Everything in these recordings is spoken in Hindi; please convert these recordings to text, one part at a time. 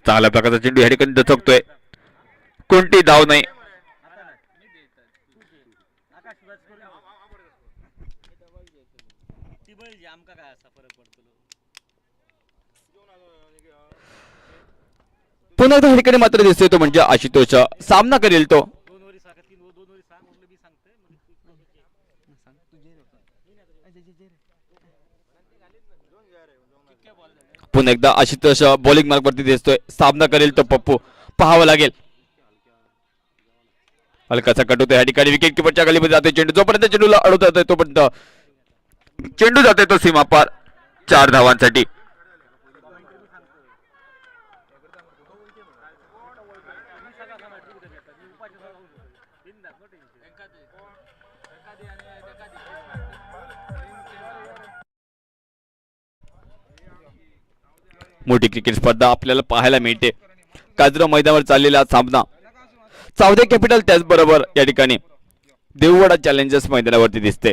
चांगल्या प्रकारचा चेंडू या ठिकाणी दचकतोय, कोणती धाव नाही. पुन्हा एकदा या ठिकाणी मात्र दिसतोय तो म्हणजे आशुतोष सामना करेल तो. पुन्हा एकदा आशुतोष बॉलिंग मार्क वरती दिसतोय, सामना करेल तो पप्पू, पाहावं लागेल. हलकासा कट होतो या ठिकाणी, विकेट किपरच्या गलीमध्ये जातोय चेंडू, जोपर्यंत चेंडूला अडवता येतोय तोपर्यंत चेंडू जातोय तो सीमा पार 4 धावांसाठी. मोठी क्रिकेट स्पर्धा आपल्याला पाहायला मिळते. काजरा मैदानावर चाललेला सामना चावदे कॅपिटल त्याचबरोबर या ठिकाणी देववाडा चॅलेंजर्स मैदानावरती दिसते.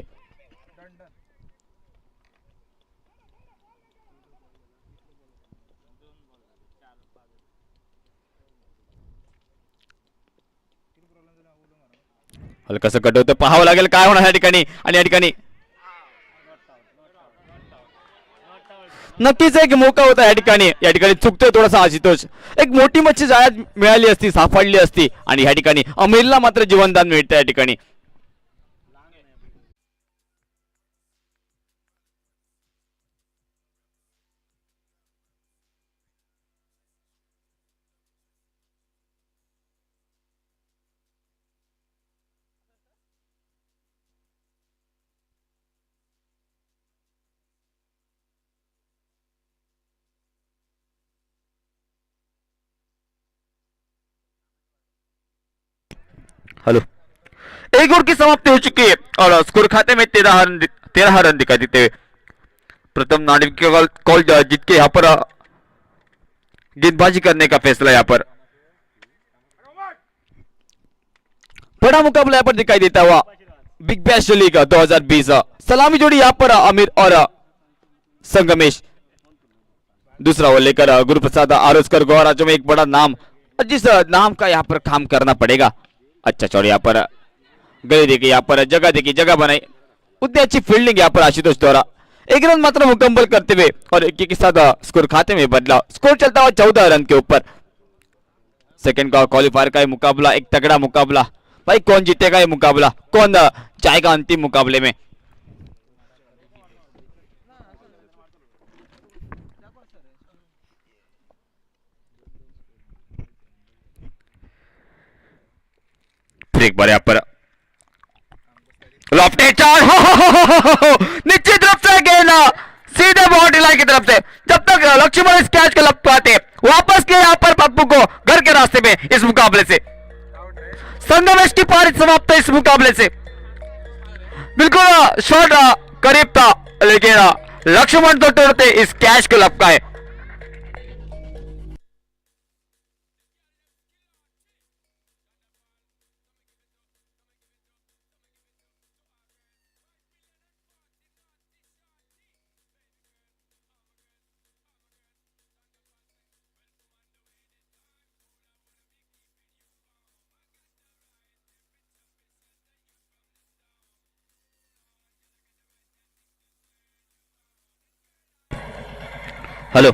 हलकासं कट होतं, पाहावं लागेल काय होणार या ठिकाणी. आणि या ठिकाणी नक्कीच एक मौका होता या ठिकाणी. या ठिकाणी चुकतोय थोडासा आशुतोष, एक मोठी मच्छी जाळ्यात मिळाली असती, सापडली असती आणि या ठिकाणी अमीरला मात्र जीवनदान मिळतं या ठिकाणी. हेलो, एक ओवर की समाप्ति हो चुकी है और स्कोर खाते में 13 रन दिखाई देते हुए प्रथम नाणेफेक का कॉल जीत के यहाँ पर गेंदबाजी करने का फैसला यहाँ पर बड़ा मुकाबला यहाँ पर दिखाई देता हुआ बिग बैश लीग 2020 सलामी जोड़ी यहाँ पर आमिर और संगमेश. दूसरा ओवर लेकर गुरुप्रसाद आरोजकर गौरा जो में एक बड़ा नाम, जिस नाम का यहाँ पर काम करना पड़ेगा. अच्छा चौड़ यहाँ पर गली देखी, यहाँ पर जगह देखी, जगह बनाई, उतनी अच्छी फील्डिंग यहाँ पर आशुतोष द्वारा. एक रन मात्र मुकम्मल करते हुए और एक के साथ स्कोर खाते में बदला. स्कोर चलता हुआ 14 रन के ऊपर. सेकंड का क्वालिफायर का मुकाबला, एक तगड़ा मुकाबला. भाई कौन जीतेगा ये मुकाबला, कौन जाएगा अंतिम मुकाबले में. एक बार यहाँ पर लॉफ्टेड 4, निश्चित तरफ से गेंद सीधे बाउंड्री लाइन की तरफ से. जब तक लक्ष्मण इस कैच को लप पाते, वापस के यहाँ पर पप्पू को घर के रास्ते में. इस मुकाबले से संगमेश की पारी समाप्त है. इस मुकाबले से बिल्कुल शॉट करीब था, लेकिन लक्ष्मण तो तोड़ते इस कैच को लपकाए. हेलो,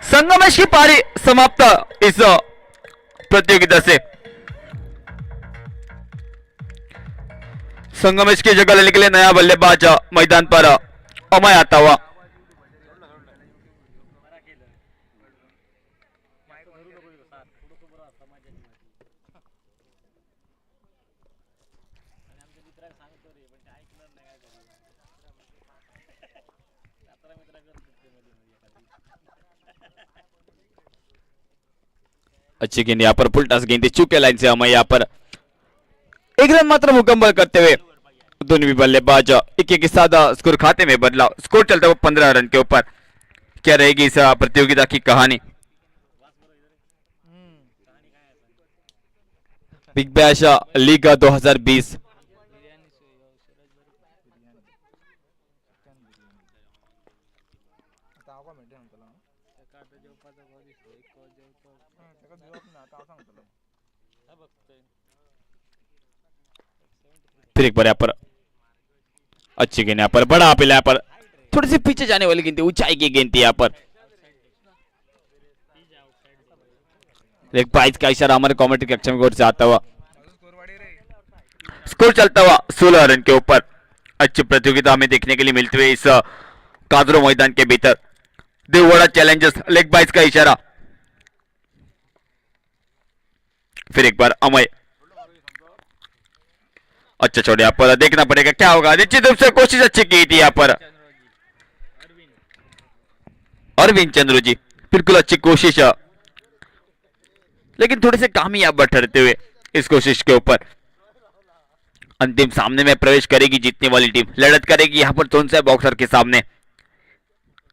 संगमेश की पारी समाप्त इस प्रतियोगिता से. संगमेश की जगह लेने के लिए नया बल्लेबाज मैदान पर अमय आता हुआ. अच्छी गेंद यहाँ पर फुल टॉस गेंद चुके लाइन से अमय यहाँ पर एक रन मात्र मुकम्मल करते हुए. दोनों भी बल्लेबाज एक के साथ स्कोर खाते में बदलाव. स्कोर चलता हुआ 15 रन के ऊपर. क्या रहेगी इस प्रतियोगिता की कहानी? Big bash league 2020। फिर एक बार यहाँ पर अच्छी गेंद, यहाँ पर बड़ा अपील, यहाँ पर थोड़ी सी पीछे जाने वाली गेंद थी, ऊंचाई की गेंद थी यहाँ पर। एक प्राइज का इशारा हमारे कमेंट्री कक्षा में ओर से आता हुआ। स्कोर चलता हुआ 16 रन के ऊपर। अच्छी प्रतियोगिता हमें देखने के लिए मिलती हुई इस कादरो मैदान के भीतर। देववाड़ा चैलेंजर्स लेग बाइज का इशारा। फिर एक बार अमय, अच्छा छोड़े, यहाँ पर देखना पड़ेगा क्या होगा। निश्चित रूप से कोशिश अच्छी की थी यहाँ पर अरविंद चंद्रू जी, बिल्कुल अच्छी कोशिश, लेकिन थोड़े से कामयाब ठहरते हुए इस कोशिश के ऊपर। अंतिम सामने में प्रवेश करेगी जीतने वाली टीम, लड़त करेगी यहाँ पर तोनसे बॉक्सर के सामने।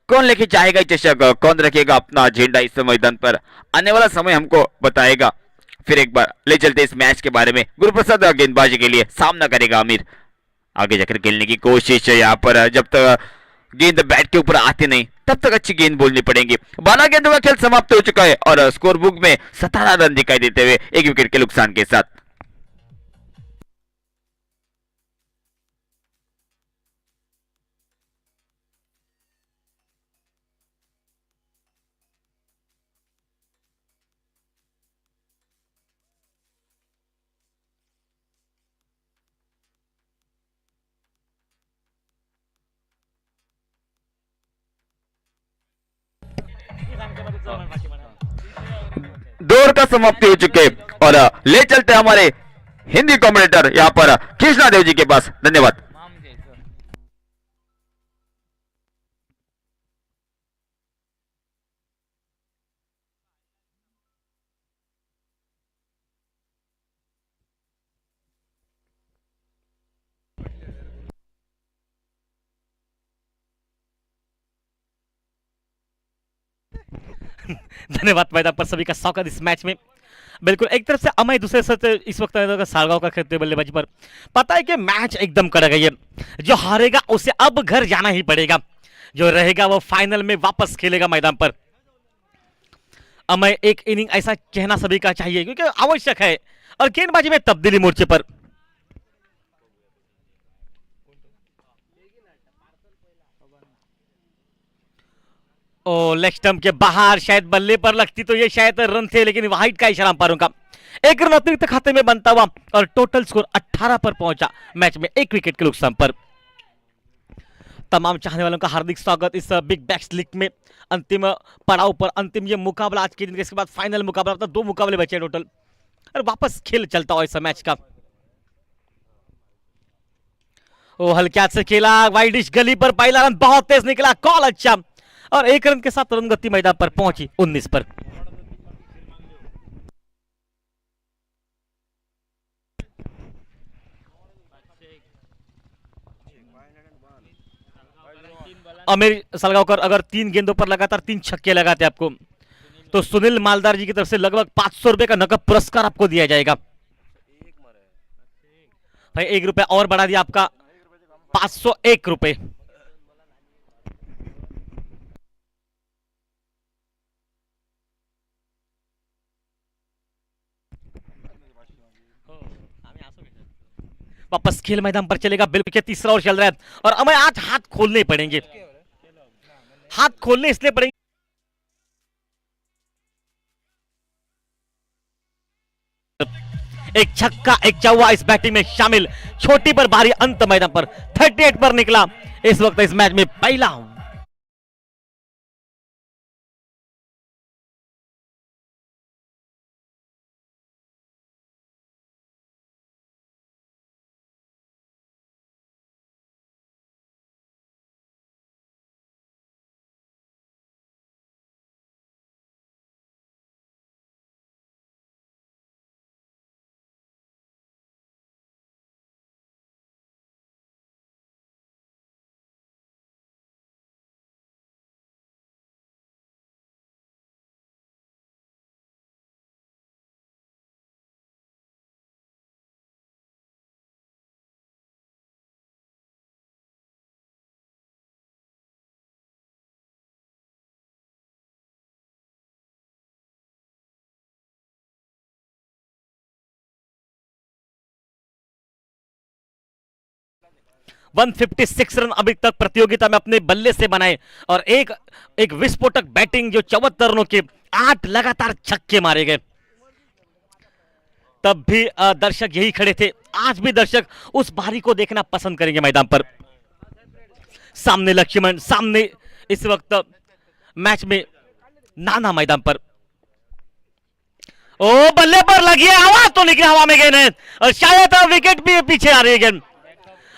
कौन लेके जाएगा चषक, कौन रखेगा अपना झंडा इस मैदान पर, आने वाला समय हमको बताएगा। फिर एक बार ले चलते इस मैच के बारे में। गुरुप्रसाद गेंदबाजी के लिए सामना करेगा आमिर, आगे जाकर खेलने की कोशिश है यहाँ पर। जब तक गेंद बैट के ऊपर आती नहीं तब तक अच्छी गेंद बोलनी पड़ेगी। 12 गेंदों का खेल समाप्त हो चुका है और स्कोर बुक में 17 रन दिखाई देते हुए एक विकेट के नुकसान के साथ। दौर का समाप्ति हो चुके और ले चलते हमारे हिंदी कमेंटेटर यहाँ पर कृष्णा देव जी के पास। धन्यवाद। धन्यवाद मैदान पर सभी का स्वागत इस मैच में। बिल्कुल एक तरफ से अमय, दूसरे से इस वक्त सारगांव का खेलते बल्लेबाजी पर। पता है कि मैच एकदम कड़ा गई है। जो हारेगा उसे अब घर जाना ही पड़ेगा, जो रहेगा वो फाइनल में वापस खेलेगा मैदान पर। अमय एक इनिंग ऐसा कहना सभी का चाहिए क्योंकि आवश्यक है, और गेंदबाजी में तब्दीली मोर्चे पर। ओ लेग स्टंप के बाहर, शायद बल्ले पर लगती तो ये शायद रन थे, लेकिन वाइड का इशारा अंपायरों का। एक रन अतिरिक्त खाते में बनता हुआ और टोटल स्कोर 18 पर पहुंचा मैच में एक विकेट के नुकसान पर। तमाम चाहने वालों का हार्दिक स्वागत इस बिग बैश लीग में अंतिम पड़ाव पर। अंतिम ये मुकाबला आज के दिन, इसके बाद फाइनल मुकाबला होता है। 2 मुकाबले बचे टोटल और वापस खेल चलता हुआ इस मैच का। ओ हल्के हाथ से खेला, वाइडिश गली पर पहला रन बहुत तेज निकला, कॉल अच्छा, और एक रन के साथ रन गति मैदान पर पहुंची 19 पर। अमीर सलगांवकर अगर 3 गेंदों पर लगातार 3 छक्के लगाते आपको, तो सुनील मालदार जी की तरफ से लगभग 500 रुपए का नकद पुरस्कार आपको दिया जाएगा। भाई 1 रुपया और बढ़ा दिया आपका, 501 रुपए। वापस खेल मैदान पर चलेगा, बिल्कुल के तीसरा ओवर चल रहा है और हमें आज हाथ खोलने पड़ेंगे, हाथ खोलने इसलिए पड़ेंगे। एक छक्का एक चौवा इस बैटिंग में शामिल, छोटी पर भारी अंत मैदान पर 38 पर निकला इस वक्त इस मैच में पहला 156 रन अभी तक प्रतियोगिता में अपने बल्ले से बनाए और एक एक विस्फोटक बैटिंग जो 74 रनों के 8 लगातार छक्के मारे गए। तब भी दर्शक यही खड़े थे, आज भी दर्शक उस बारी को देखना पसंद करेंगे मैदान पर। सामने लक्ष्मण, सामने इस वक्त मैच में नाना मैदान पर। ओ बल्ले पर लगी है, आवाज तो निकली हवा में गेंद है और शायद विकेट भी पीछे आ रही है गेंद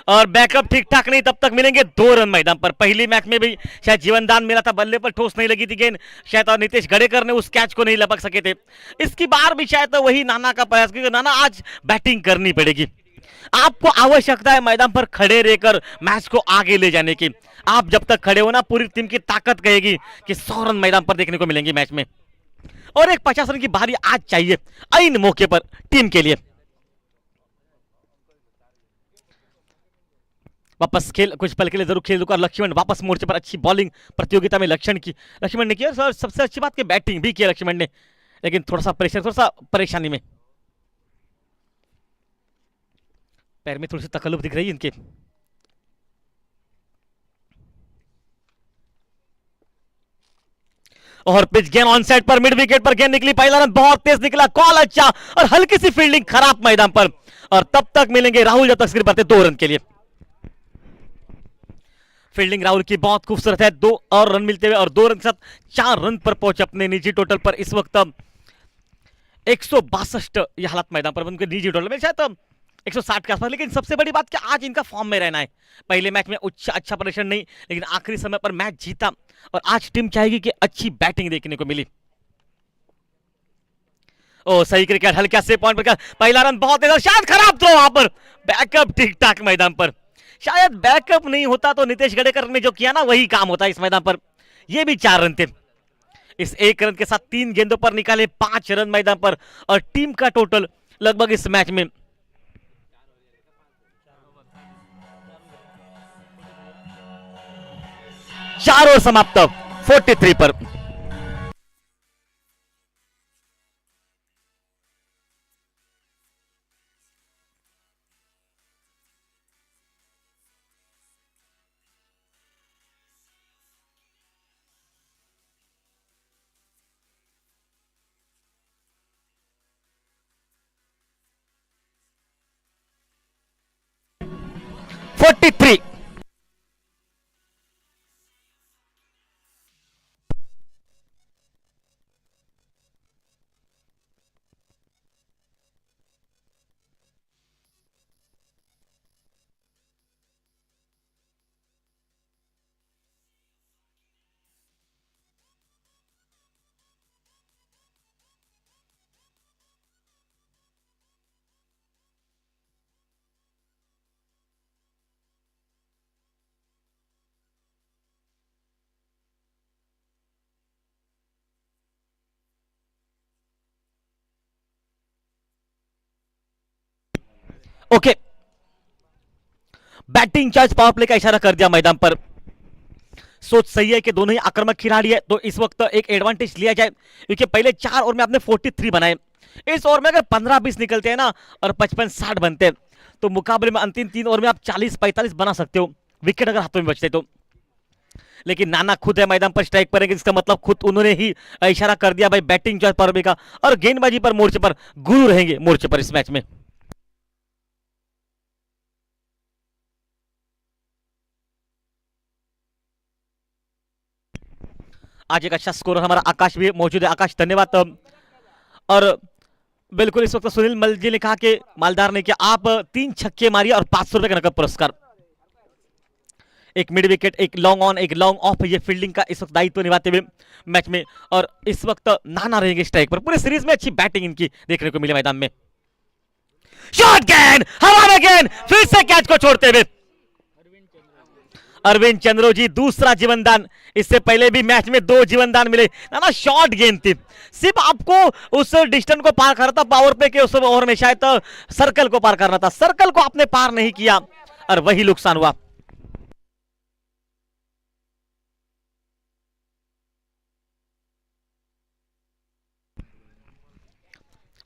और बैकअप ठीक ठाक नहीं, तब तक मिलेंगे 2 रन मैदान पर। पहली मैच में भी शायद जीवनदान मिला था, बल्ले पर ठोस नहीं लगी थी गेंद, शायद और नितेश गड़ेकर ने उस कैच को नहीं लपक सके थे। इसकी बार भी शायद वही नाना का प्रयास, क्योंकि नाना आज बैटिंग करनी पड़ेगी। आपको आवश्यकता है मैदान पर खड़े रहकर मैच को आगे ले जाने की। आप जब तक खड़े हो ना, पूरी टीम की ताकत कहेगी कि 100 रन मैदान पर देखने को मिलेंगे मैच में, और एक 50 रन की बारी आज चाहिए इन मौके पर टीम के लिए। वापस खेल कुछ पल के लिए जरूर खेल रुका, लक्ष्मण वापस मोर्चे पर। अच्छी बॉलिंग प्रतियोगिता में लक्ष्मण ने किया सर, सबसे अच्छी बात कि बैटिंग भी किया लक्ष्मण ने, लेकिन थोड़ा सा प्रेशर, थोड़ा सा परेशानी में, पैर में थोड़ी सी तकल्लुफ दिख रही है इनके। और पिच गेंद ऑन साइड पर, मिड विकेट पर गेंद निकली, पहला रन बहुत तेज निकला, कॉल अच्छा और हल्की सी फील्डिंग खराब मैदान पर, और तब तक मिलेंगे राहुल जब तक स्क्रीन पर 2 रन के लिए। फील्डिंग राहुल की बहुत खूबसूरत है, 2 और रन मिलते हुए और 2 रन के साथ 4 रन पर पहुंचे अपने निजी टोटल पर। इस वक्त 162 ये हालत मैदान पर उनके निजी टोटल में, शायद 160 के आसपास। लेकिन सबसे बड़ी बात कि आज इनका फॉर्म में रहना है। पहले मैच में अच्छा प्रदर्शन नहीं, लेकिन आखिरी समय पर मैच जीता और आज टीम चाहेगी कि अच्छी बैटिंग देखने को मिली। ओ सही क्रिकेट, हल्का से पॉइंट पर, पहला रन बहुत तेज, शायद खराब थ्रो, वहां पर बैकअप ठीक ठाक मैदान पर। शायद बैकअप नहीं होता तो नितेश गड़ेकर ने जो किया ना वही काम होता इस मैदान पर। ये भी 4 रन थे, इस 1 रन के साथ 3 गेंदों पर निकाले 5 रन मैदान पर, और टीम का टोटल लगभग इस मैच में 4 ओवर समाप्त 43 पर। Okay, batting charge power play का इशारा कर दिया मैदान पर। सोच सही है कि दोनों ही आक्रामक खिलाड़ी है, तो इस वक्त एक एडवांटेज लिया जाए, क्योंकि पहले 4 ओवर में आपने 43 बनाए। इस ओवर में अगर 15-20 निकलते हैं ना और 55-60 बनते हैं, तो मुकाबले में अंतिम 3 ओवर में आप 40-45 बना सकते हो, विकेट अगर हाथों में बचते तो। लेकिन नाना खुद है मैदान पर स्ट्राइक पर, जिसका मतलब खुद उन्होंने ही इशारा कर दिया भाई बैटिंग चार्ज पावर प्ले का, और गेंदबाजी पर मोर्चे पर गुरु रहेंगे मोर्चे पर इस मैच में। आज एक अच्छा स्कोर हमारा आकाश भी मौजूद है। आकाश धन्यवाद। और बिल्कुल इस वक्त सुनील मल जी ने कहा कि मालदार ने कि आप 3 छक्के मारिए और 500 रुपए का नकद पुरस्कार। एक मिड विकेट, एक लॉन्ग ऑन, एक लॉन्ग ऑफ, ये फील्डिंग का इस वक्त दायित्व निभाते हुए मैच में, और इस वक्त नाना रहेंगे स्ट्राइक पर। पूरे सीरीज में अच्छी बैटिंग इनकी देखने को मिली मैदान में। शॉट गेंद, हवा में गेंद, फिर से कैच को छोड़ते हुए अरविंद चंद्रो जी दूसरा जीवनदान। इससे पहले भी मैच में 2 जीवनदान मिले ना, शॉर्ट गेंद थी, सिर्फ आपको उस डिस्टेंस को पार करना था पावर प्ले के उस ओवर में, शायद सर्कल को पार करना था, सर्कल को आपने पार नहीं किया और वही नुकसान हुआ।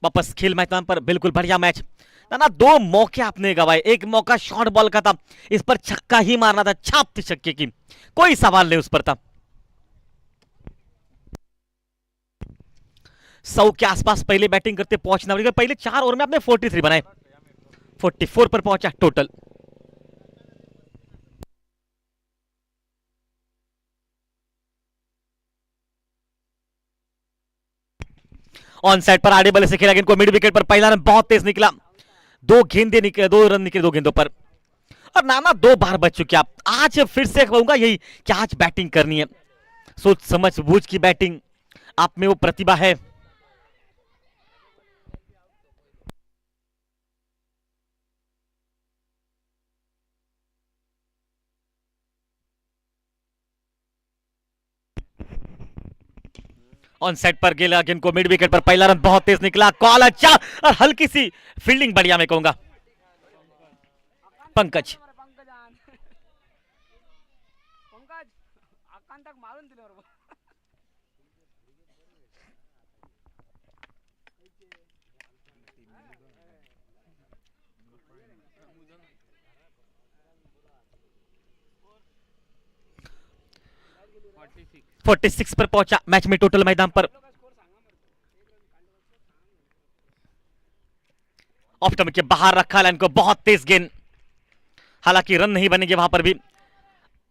वापस खेल मैदान पर, बिल्कुल बढ़िया मैच। ना ना, दो मौके आपने गवाए। एक मौका शॉर्ट बॉल का था, इस पर छक्का ही मारना था, छाप थी छक्के की, कोई सवाल नहीं उस पर था। 100 के आसपास पहले बैटिंग करते पहुंचना पड़ेगा। पहले 4 ओवर में आपने 43 बनाए, 44 पर पहुंचा टोटल। ऑन साइड पर आड़े बल्ले से खेला गेंद को मिड विकेट पर, पहला रन बहुत तेज निकला, दो गेंदे निकले, 2 रन निकले 2 गेंदों पर। और नाना 2 बार बच चुके आप। आज फिर से कहूंगा यही कि आज बैटिंग करनी है, सोच समझ बूझ की बैटिंग, आप में वो प्रतिभा है। ऑन साइड पर गेला गेंद को मिड विकेट पर, पहला रन बहुत तेज निकला, कॉल अच्छा और हल्की सी फील्डिंग बढ़िया मैं कहूंगा। पंकज 46 पर पहुंचा मैच में टोटल मैदान पर। ऑफ स्टंप के बाहर रखा लाइन को, बहुत तेज गेंद, हालांकि रन नहीं बनेंगे वहां पर भी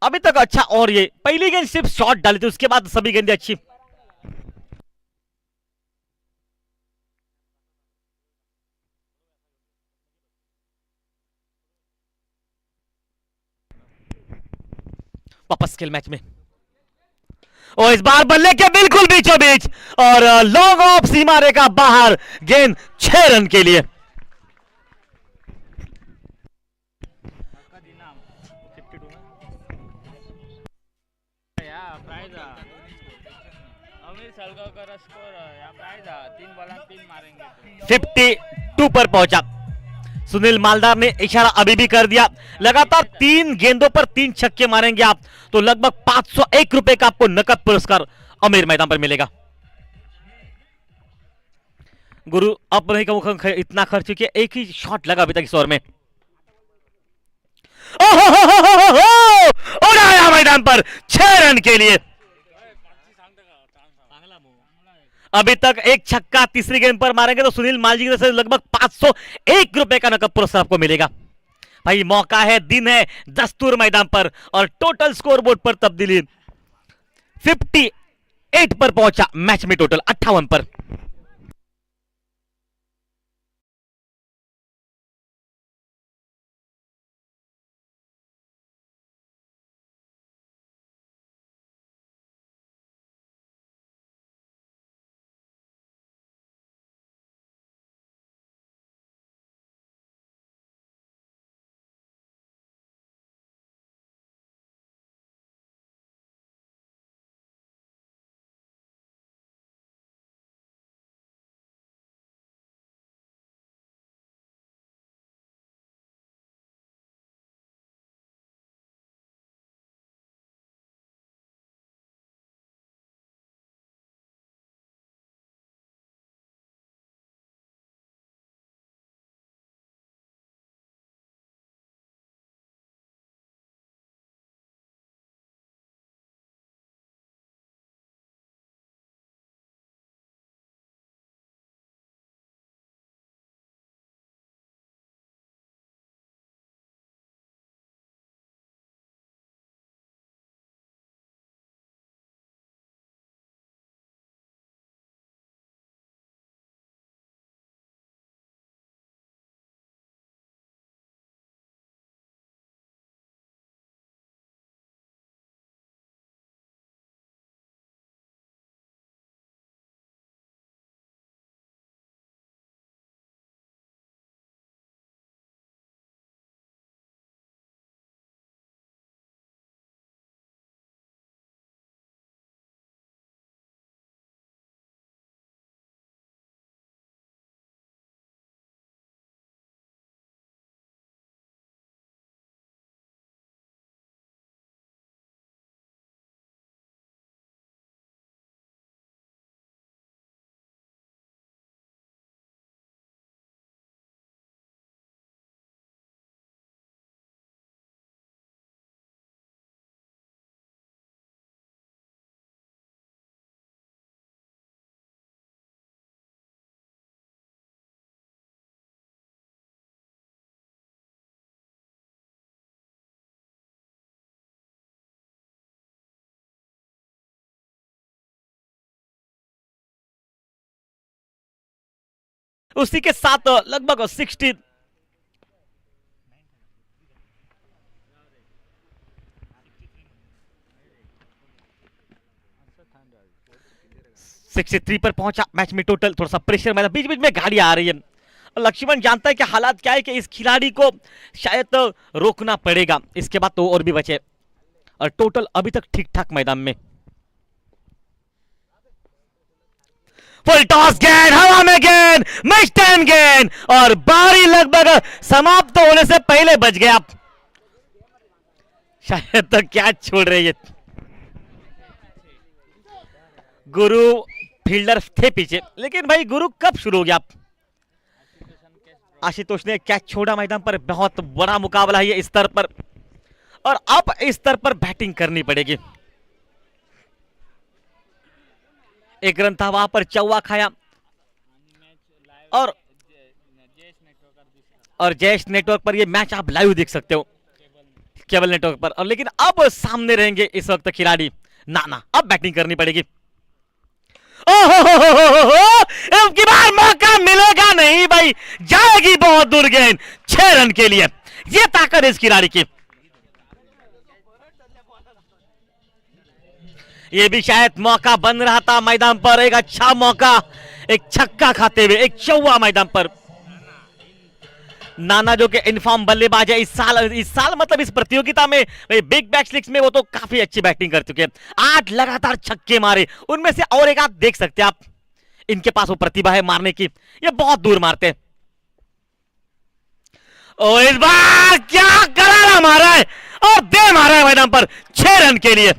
अभी तक। अच्छा, और ये पहली गेंद सिर्फ शॉट डाली थी, उसके बाद सभी गेंदें अच्छी। वापस खेल मैच में, और इस बार बल्ले के बिल्कुल बीचों बीच, और लॉन्ग ऑफ सीमा रेखा बाहर, गेंद 6 रन के लिए। अमीर सलगावकर स्कोर या प्राइज 3 बॉल 3 मारेंगे। 52 पर पहुंचा सुनील मालदार ने, इशारा अभी भी कर दिया। लगातार 3 गेंदों पर 3 छक्के मारेंगे आप तो लगभग 501 रुपए का आपको नकद पुरस्कार अमीर मैदान पर मिलेगा। गुरु अब नहीं कहूंगा इतना खर्च चुके, एक ही शॉट लगा अभी तक इस ओवर में। उड़ाया मैदान पर 6 रन के लिए। अभी तक एक छक्का तीसरी गेंद पर मारेंगे तो सुनील मालजी की तरफ से लगभग 501 रुपए का नकद पुरस्कार आपको मिलेगा। भाई मौका है, दिन है, दस्तूर मैदान पर, और टोटल स्कोर बोर्ड पर तब्दीली 58 पर पहुंचा मैच में टोटल 58 पर। उसी के साथ लगभग 60 63 पर पहुंचा मैच में टोटल। थोड़ा सा प्रेशर में बीच बीच में गाड़ी आ रही है और लक्ष्मण जानता है कि हालात क्या है कि इस खिलाड़ी को शायद तो रोकना पड़ेगा, इसके बाद तो और भी बचे। और टोटल अभी तक ठीक ठाक मैदान में। फुल टॉस गेंद, हवा में गेंद, मैच टाइम गेंद और बारी लगभग समाप्त होने से पहले बच गया। शायद तो क्या छोड़ रही है। गुरु फील्डर थे पीछे, लेकिन भाई गुरु कब शुरू हो गया? आशुतोष ने कैच छोड़ा मैदान पर। बहुत बड़ा मुकाबला है ये इस स्तर पर और अब इस स्तर पर बैटिंग करनी पड़ेगी। एक रन था वहां पर, चौवा खाया और जयेश नेटवर्क पर ये मैच आप लाइव देख सकते हो, केबल नेटवर्क पर। और लेकिन अब सामने रहेंगे इस वक्त खिलाड़ी नाना। अब बैटिंग करनी पड़ेगी। ओहो, की बार मौका मिलेगा नहीं भाई, जाएगी बहुत दूर गेंद 6 रन के लिए। ये ताकत इस खिलाड़ी की। ये भी शायद मौका बन रहा था मैदान पर, एक अच्छा मौका, एक छक्का खाते हुए, एक चौवा मैदान पर। नाना जो कि इनफॉर्म बल्लेबाज है इस साल मतलब इस प्रतियोगिता में बिग बैश लीग्स में वो तो काफी अच्छी बैटिंग कर चुके हैं। 8 लगातार छक्के मारे, उनमें से और एक आध देख सकते हैं आप। इनके पास वो प्रतिभा है मारने की, ये बहुत दूर मारते हैं। और इस बार क्या करारा मारा है और दे मारा है मैदान पर 6 रन के लिए।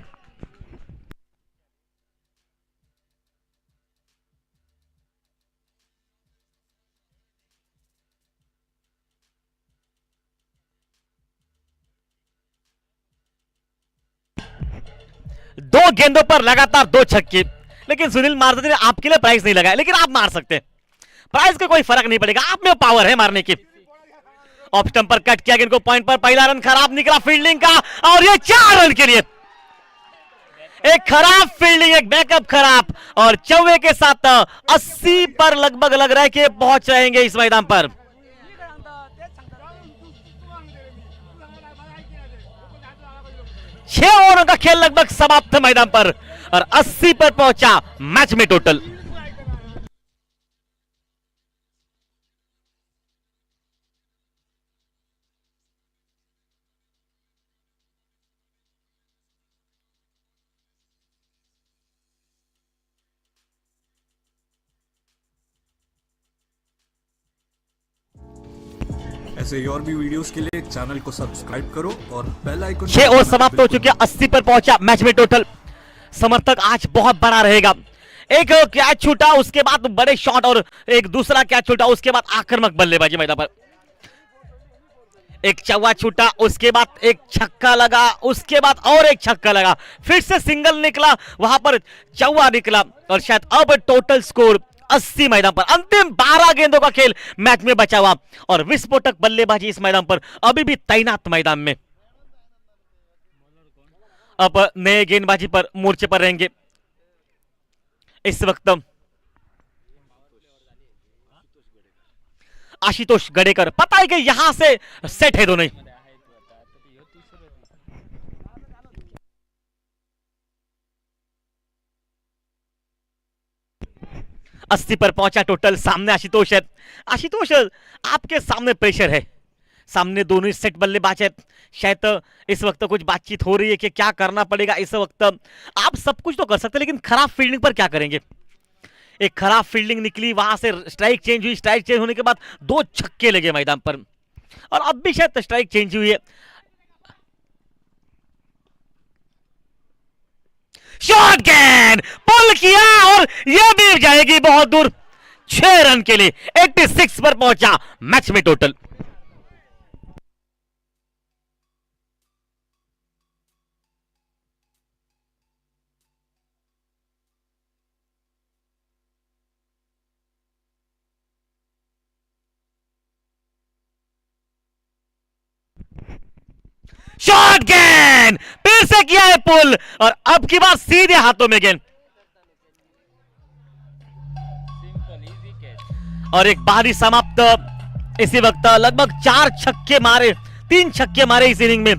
दो गेंदों पर लगातार 2 छक्के। लेकिन सुनील मारते ने आपके लिए प्राइस नहीं लगाया, लेकिन आप मार सकते हैं। प्राइस का कोई फर्क नहीं पड़ेगा, आप में पावर है मारने की। ऑफ स्टंप पर कट किया गेंद को पॉइंट पर। पहला रन खराब निकला फील्डिंग का और ये 4 रन के लिए। एक खराब फील्डिंग, एक बैकअप खराब और चौवे के साथ 80 पर लगभग लग रहा है कि पहुंच रहेंगे इस मैदान पर। 6 ओवरों का खेल लगभग समाप्त मैदान पर और 80 पर पहुंचा मैच में टोटल। ऐसे ही और भी वीडियोस के लिए चैनल को सब्सक्राइब करो और बेल आइकन। 6 ओवर समाप्त हो चुके, 80 पर पहुंचा मैच में टोटल। समर्थक आज बहुत बड़ा रहेगा। एक कैच छूटा, उसके बाद बड़े शॉट और एक दूसरा कैच छूटा, उसके बाद आक्रामक बल्लेबाजी मैदान पर। एक चौवा छूटा, उसके बाद एक छक्का लगा, उसके बाद और एक छक्का लगा, फिर से सिंगल निकला, वहां पर चौवा निकला और शायद अब टोटल स्कोर 80 मैदान पर। अंतिम 12 गेंदों का खेल मैच में बचा हुआ और विस्फोटक बल्लेबाजी इस मैदान पर अभी भी तैनात मैदान में। अब नए गेंदबाजी पर मोर्चे पर रहेंगे इस वक्त आशुतोष गडेकर। पता है कि यहां से सेट है दोनों। 80 पर पहुंचा टोटल। सामने आशुतोष है। आशुतोष, आपके सामने प्रेशर है, सामने दोनों सेट बल्लेबाज है। शायद इस वक्त कुछ बातचीत हो रही है कि क्या करना पड़ेगा। इस वक्त आप सब कुछ तो कर सकते हैं, लेकिन खराब फील्डिंग पर क्या करेंगे? एक खराब फील्डिंग निकली, वहां से स्ट्राइक चेंज हुई, स्ट्राइक चेंज होने के बाद 2 छक्के लगे मैदान पर और अब भी शायद स्ट्राइक चेंज हुई है। शॉट गेंद पुल किया और यह भी जाएगी बहुत दूर 6 रन के लिए। 86 पर पहुंचा मैच में टोटल। शॉट गेंद फिर से किया है पुल और अब की बात सीधे हाथों में गेंद। Simple easy catch. और एक पारी समाप्त। इसी वक्त लगभग 4 छक्के मारे, 3 छक्के मारे इस इनिंग में।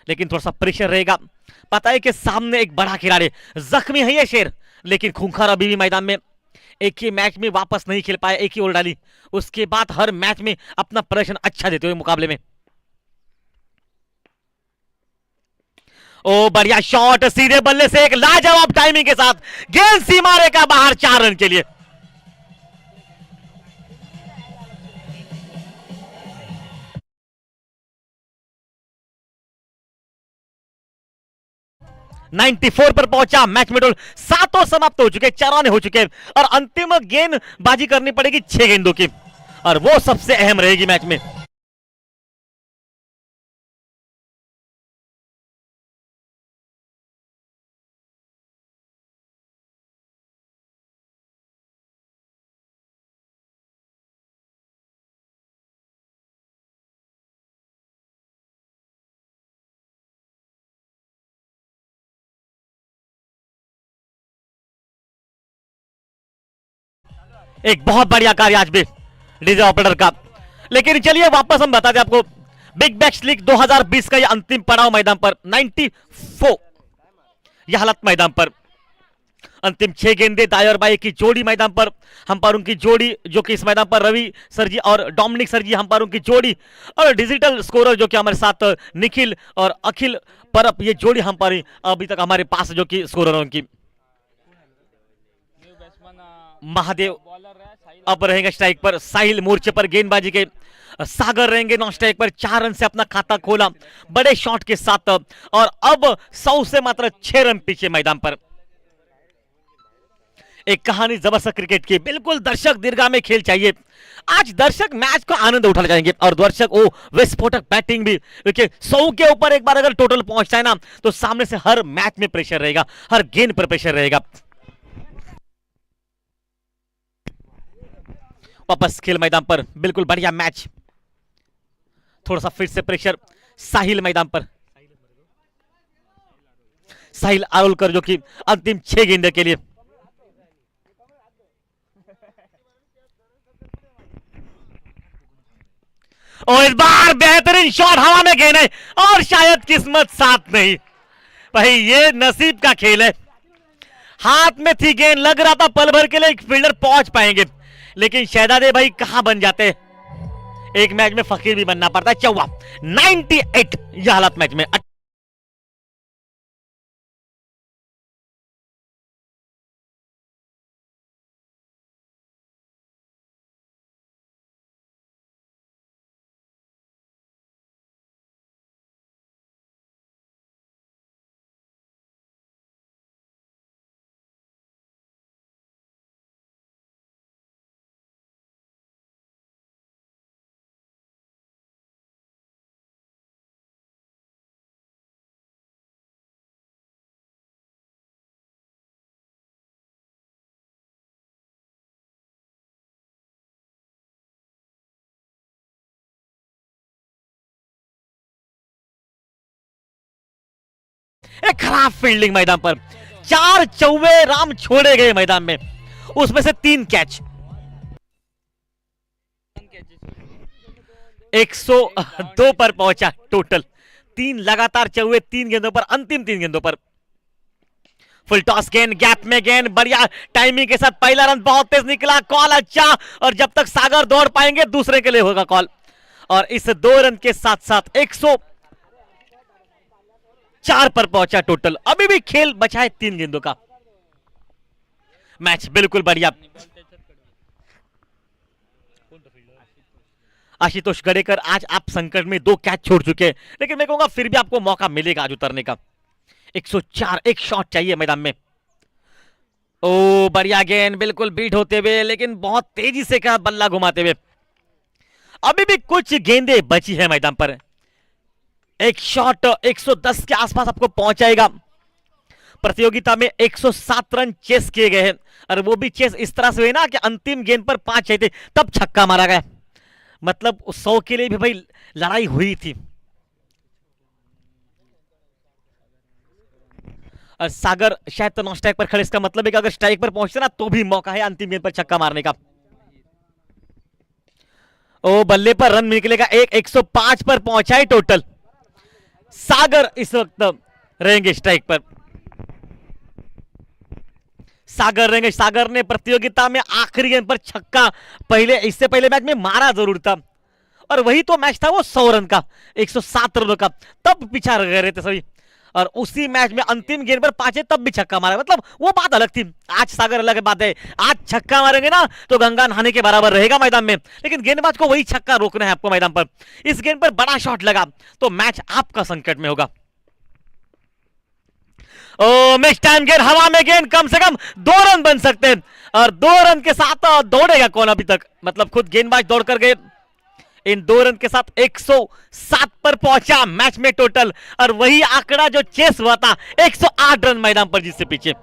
लेकिन थोड़ा सा प्रेशर रहेगा। पता है कि सामने एक बड़ा खिलाड़ी, जख्मी है ये शेर, लेकिन खूंखार अभी भी मैदान में। एक ही मैच में वापस नहीं खेल पाया, एक ही ओवर डाली, उसके बाद हर मैच में अपना प्रदर्शन अच्छा देते हुए मुकाबले में। ओ बढ़िया शॉट, सीधे बल्ले से एक लाजवाब टाइमिंग के साथ गेंद सीमा रेखा बाहर, 4 रन के लिए। नाइन्टी 94 पर पहुंचा मैच में। टोटल 7 समाप्त हो चुके, 4 रन हो चुके और अंतिम गेंदबाजी करनी पड़ेगी 6 गेंदों की, और वो सबसे अहम रहेगी मैच में। एक बहुत बढ़िया कार्य आज भी डीजे ऑपरेटर का। लेकिन चलिए वापस हम बताते हैं आपको, बिग बैश लीग 2020 का यह अंतिम पड़ाव मैदान पर 94 यह हालत मैदान पर। अंतिम 6 गेंदे दाई और बाई की जोड़ी मैदान पर, अंपायरों की जोड़ी जो कि इस मैदान पर रवि सर जी और डोमिनिक सर जी अंपायरों की जोड़ी, और डिजिटल स्कोरर जो कि हमारे साथ निखिल और अखिल परब, ये जोड़ी अंपायर अभी तक हमारे पास जो कि स्कोररों की। महादेव अब रहेंगे स्ट्राइक पर, साहिल मोर्चे पर गेंदबाजी के, सागर रहेंगे नॉन स्ट्राइक पर। 4 रन से अपना खाता खोला बड़े शॉट के साथ, और अब 100 से मात्र 6 रन पीछे मैदान पर। एक कहानी जबरदस्त क्रिकेट की, बिल्कुल दर्शक दीर्घा में खेल चाहिए। आज दर्शक मैच का आनंद उठाना चाहेंगे और दर्शक वो विस्फोटक बैटिंग भी, देखिए 100 के ऊपर एक बार अगर टोटल पहुंचता है ना तो सामने से हर मैच में प्रेशर रहेगा, हर गेंद पर प्रेशर रहेगा। वापस खेल मैदान पर, बिल्कुल बढ़िया मैच, थोड़ा सा फिर से प्रेशर साहिल मैदान पर, साहिल आरोलकर जो कि अंतिम 6 गेंदों के लिए। और इस बार बेहतरीन शॉट हवा में गेंद है और शायद किस्मत साथ नहीं। भाई ये नसीब का खेल है, हाथ में थी गेंद, लग रहा था पल भर के लिए फील्डर पहुंच पाएंगे, लेकिन शहजादे भाई कहां बन जाते। एक मैच में फकीर भी बनना पड़ता है। 98 यह हालत मैच में। एक खराब फील्डिंग मैदान पर, 4 चौवे राम छोड़े गए मैदान में, उसमें से 3 कैच। 102 पर पहुंचा टोटल, 3 लगातार चौवे 3 गेंदों पर, अंतिम 3 गेंदों पर। फुल टॉस गेंद, गैप में गेंद, बढ़िया टाइमिंग के साथ पहला रन बहुत तेज निकला, कॉल अच्छा, और जब तक सागर दौड़ पाएंगे दूसरे के लिए होगा कॉल। और इस 2 रन के साथ साथ 104 पर पहुंचा टोटल। अभी भी खेल बचा है 3 गेंदों का। मैच बिल्कुल बढ़िया। आशुतोष गडेकर, आज आप संकट में 2 कैच छोड़ चुके हैं, लेकिन मैं कहूंगा फिर भी आपको मौका मिलेगा आज उतरने का। 104, एक शॉट चाहिए मैदान में। ओ बढ़िया गेंद, बिल्कुल बीट होते हुए, लेकिन बहुत तेजी से क्या बल्ला घुमाते हुए। अभी भी कुछ गेंदें बची है मैदान पर। एक शॉट 110 के आसपास आपको पहुंचाएगा। प्रतियोगिता में 107 रन चेस किए गए हैं, और वो भी चेस इस तरह से हुए ना कि अंतिम गेंद पर 5 चाहिए थे, तब छक्का मारा गया। मतलब 100 के लिए भी भाई लड़ाई हुई थी। और सागर शायद तो नॉन स्ट्राइक पर खड़े, इसका मतलब है कि अगर स्ट्राइक पर पहुंचते ना तो भी मौका है अंतिम गेंद पर छक्का मारने का। ओ बल्ले पर रन निकलेगा, 105 पर पहुंचा है टोटल। सागर इस वक्त रहेंगे स्ट्राइक पर। सागर रहेंगे। सागर ने प्रतियोगिता में आखिरी गेंद पर छक्का पहले, इससे पहले मैच में मारा जरूर था, और वही तो मैच था वो 100 रन का, 107 रनों का, तब पीछा रह रहे थे सभी। और उसी मैच में अंतिम गेंद पर 5 है तब भी छक्का मारा, मतलब वो बात अलग थी। आज सागर अलग बात है, आज छक्का मारेंगे ना तो गंगा नहाने के बराबर रहेगा मैदान में, लेकिन गेंदबाज को वही छक्का रोकना है आपको मैदान पर। इस गेंद पर बड़ा शॉट लगा तो मैच आपका संकट में होगा। ओ मिस टाइम गेंद, हवा में गेंद, कम से कम 2 रन बन सकते हैं, और 2 रन के साथ दौड़ेगा कौन अभी तक, मतलब खुद गेंदबाज दौड़ कर गए। इन 2 रन के साथ 107 पर पहुंचा मैच में टोटल, और वही आंकड़ा जो चेस हुआ था 108 रन मैदान पर जिससे पीछे।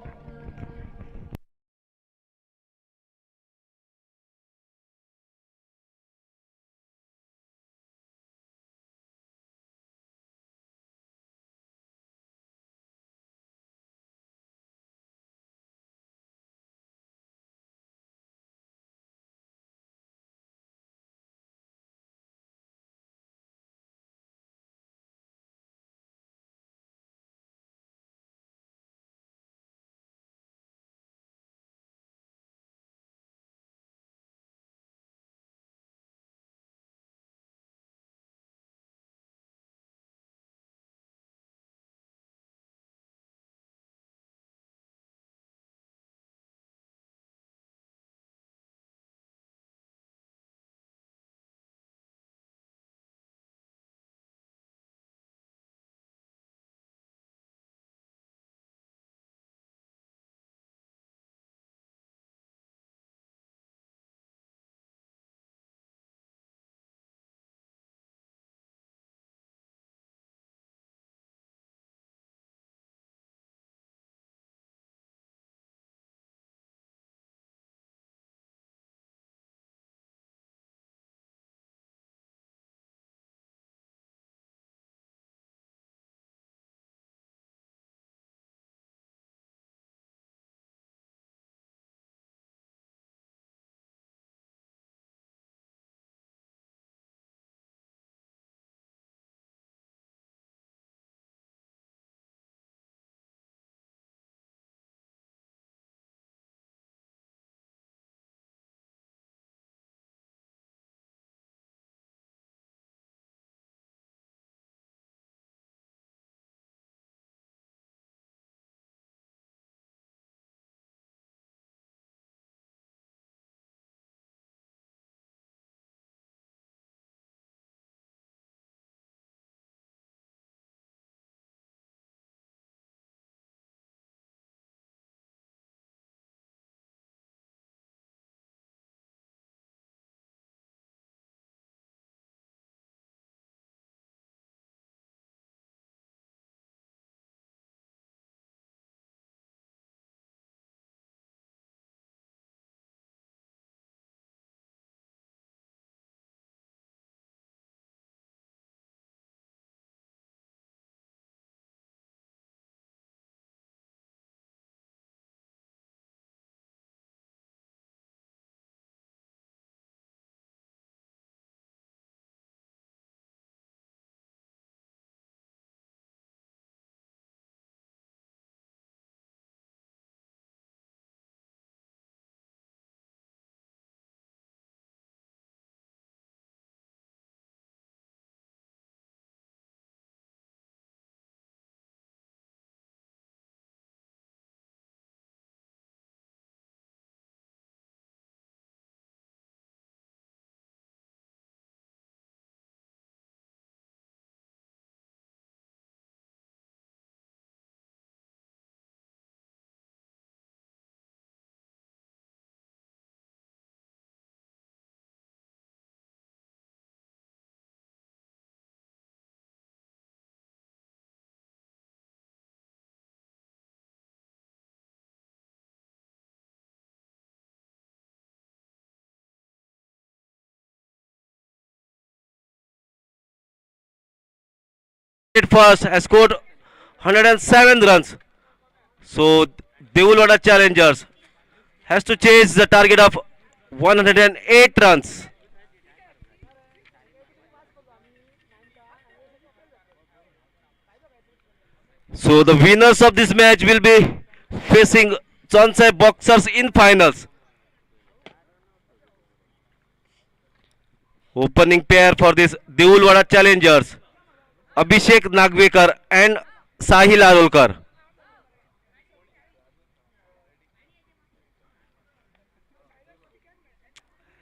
at first has scored 107 runs. So Devulwada Challengers has to chase the target of 108 runs. So the winners of this match will be facing Chansai Boxers in finals. Opening pair for this Devulwada Challengers, Abhishek Nagvekar and Sahil Arolkar.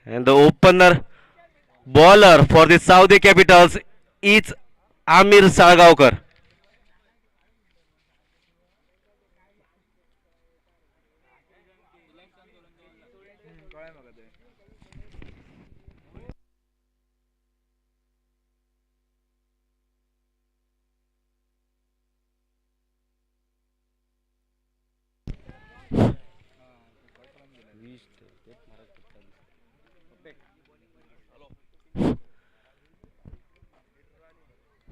And the opener bowler for the Saudi Capitals is Amir Salgaonkar.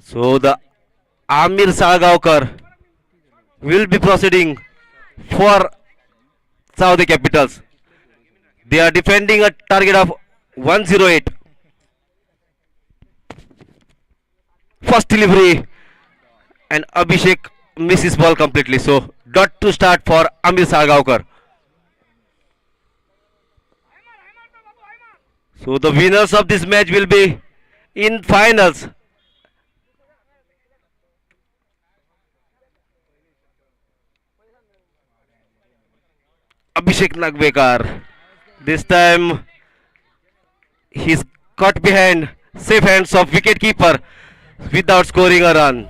So the Amir Salgaonkar will be proceeding for Saudi Capitals. They are defending a target of 108. First delivery and Abhishek misses ball completely. So dot to start for Amir Salgaonkar. So the winners of this match will be in finals. Abhishek Nagvekar. This time he's caught behind safe hands of wicketkeeper without scoring a run.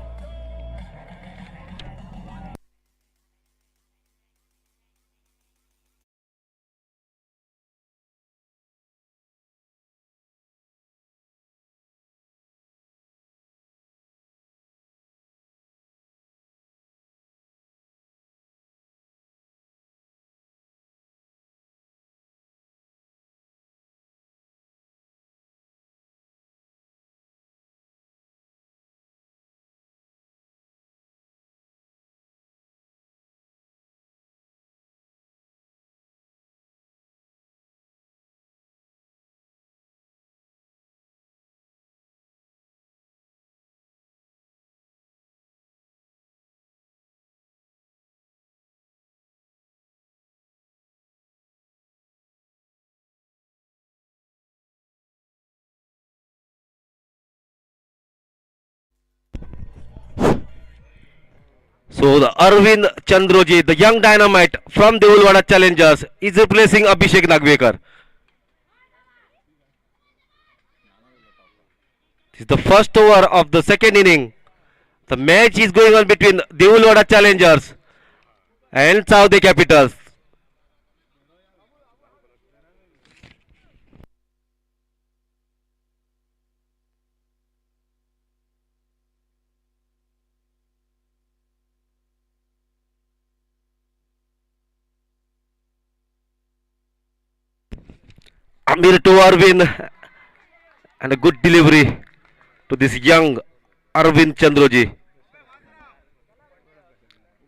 So the Arvind Chandroji, the young dynamite from Devulwada Challengers, is replacing Abhishek Nagvekar. This is the first over of the second inning. The match is going on between Devulwada Challengers and Saudi Capitals. Amir to Arvind and a good delivery to this young Arvind Chandroji.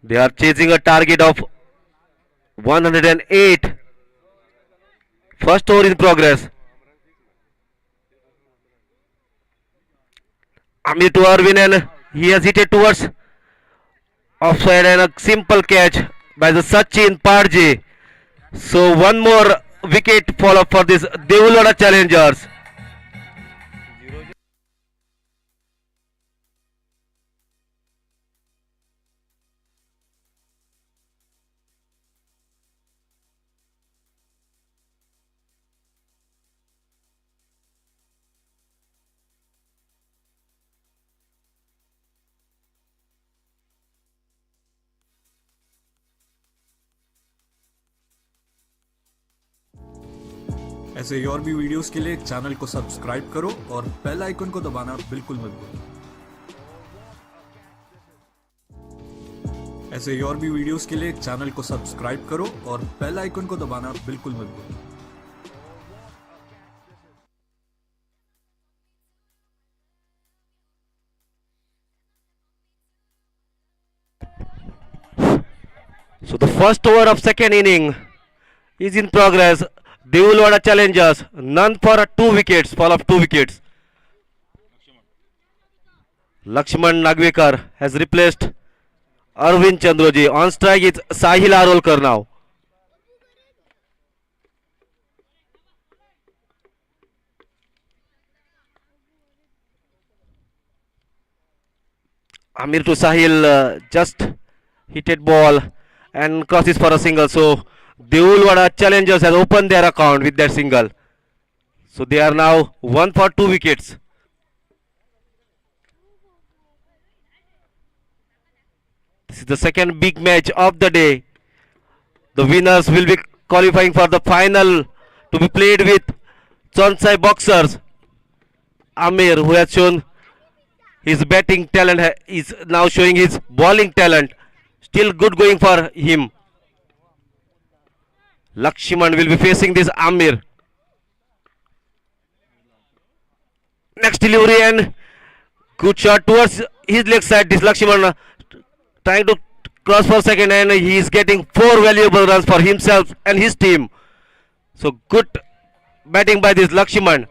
They are chasing a target of 108. First over in progress. Amir to Arvind and he has hit it towards offside and a simple catch by the Sachin Parji. So one more wicket fall up for this Devulwada Challengers. ऐसे और भी वीडियोस के लिए चैनल को सब्सक्राइब करो और बेल आइकन को दबाना बिल्कुल मत भूलो। ऐसे और भी वीडियोस के लिए चैनल को सब्सक्राइब करो और बेल आइकन को दबाना बिल्कुल मत भूलो। So the first over of second inning is in progress. Devulwada Challengers, none for 2 wickets, fall of 2 wickets. Lakshman Nagvekar has replaced Arvind Chandroji. On strike is Sahil Arolkar now. Amir to Sahil, just hit it ball and crosses for a single. So Devulwada Challengers has opened their account with that single. So they are now 1 for 2 wickets. This is the second big match of the day. The winners will be qualifying for the final to be played with Chonsai Boxers. Amir, who has shown his batting talent, is now showing his bowling talent. Still good going for him. Lakshman will be facing this Amir. Next delivery and good shot towards his leg side. This Lakshman trying to cross for second, and he is getting 4 valuable runs for himself and his team. So good batting by this Lakshman.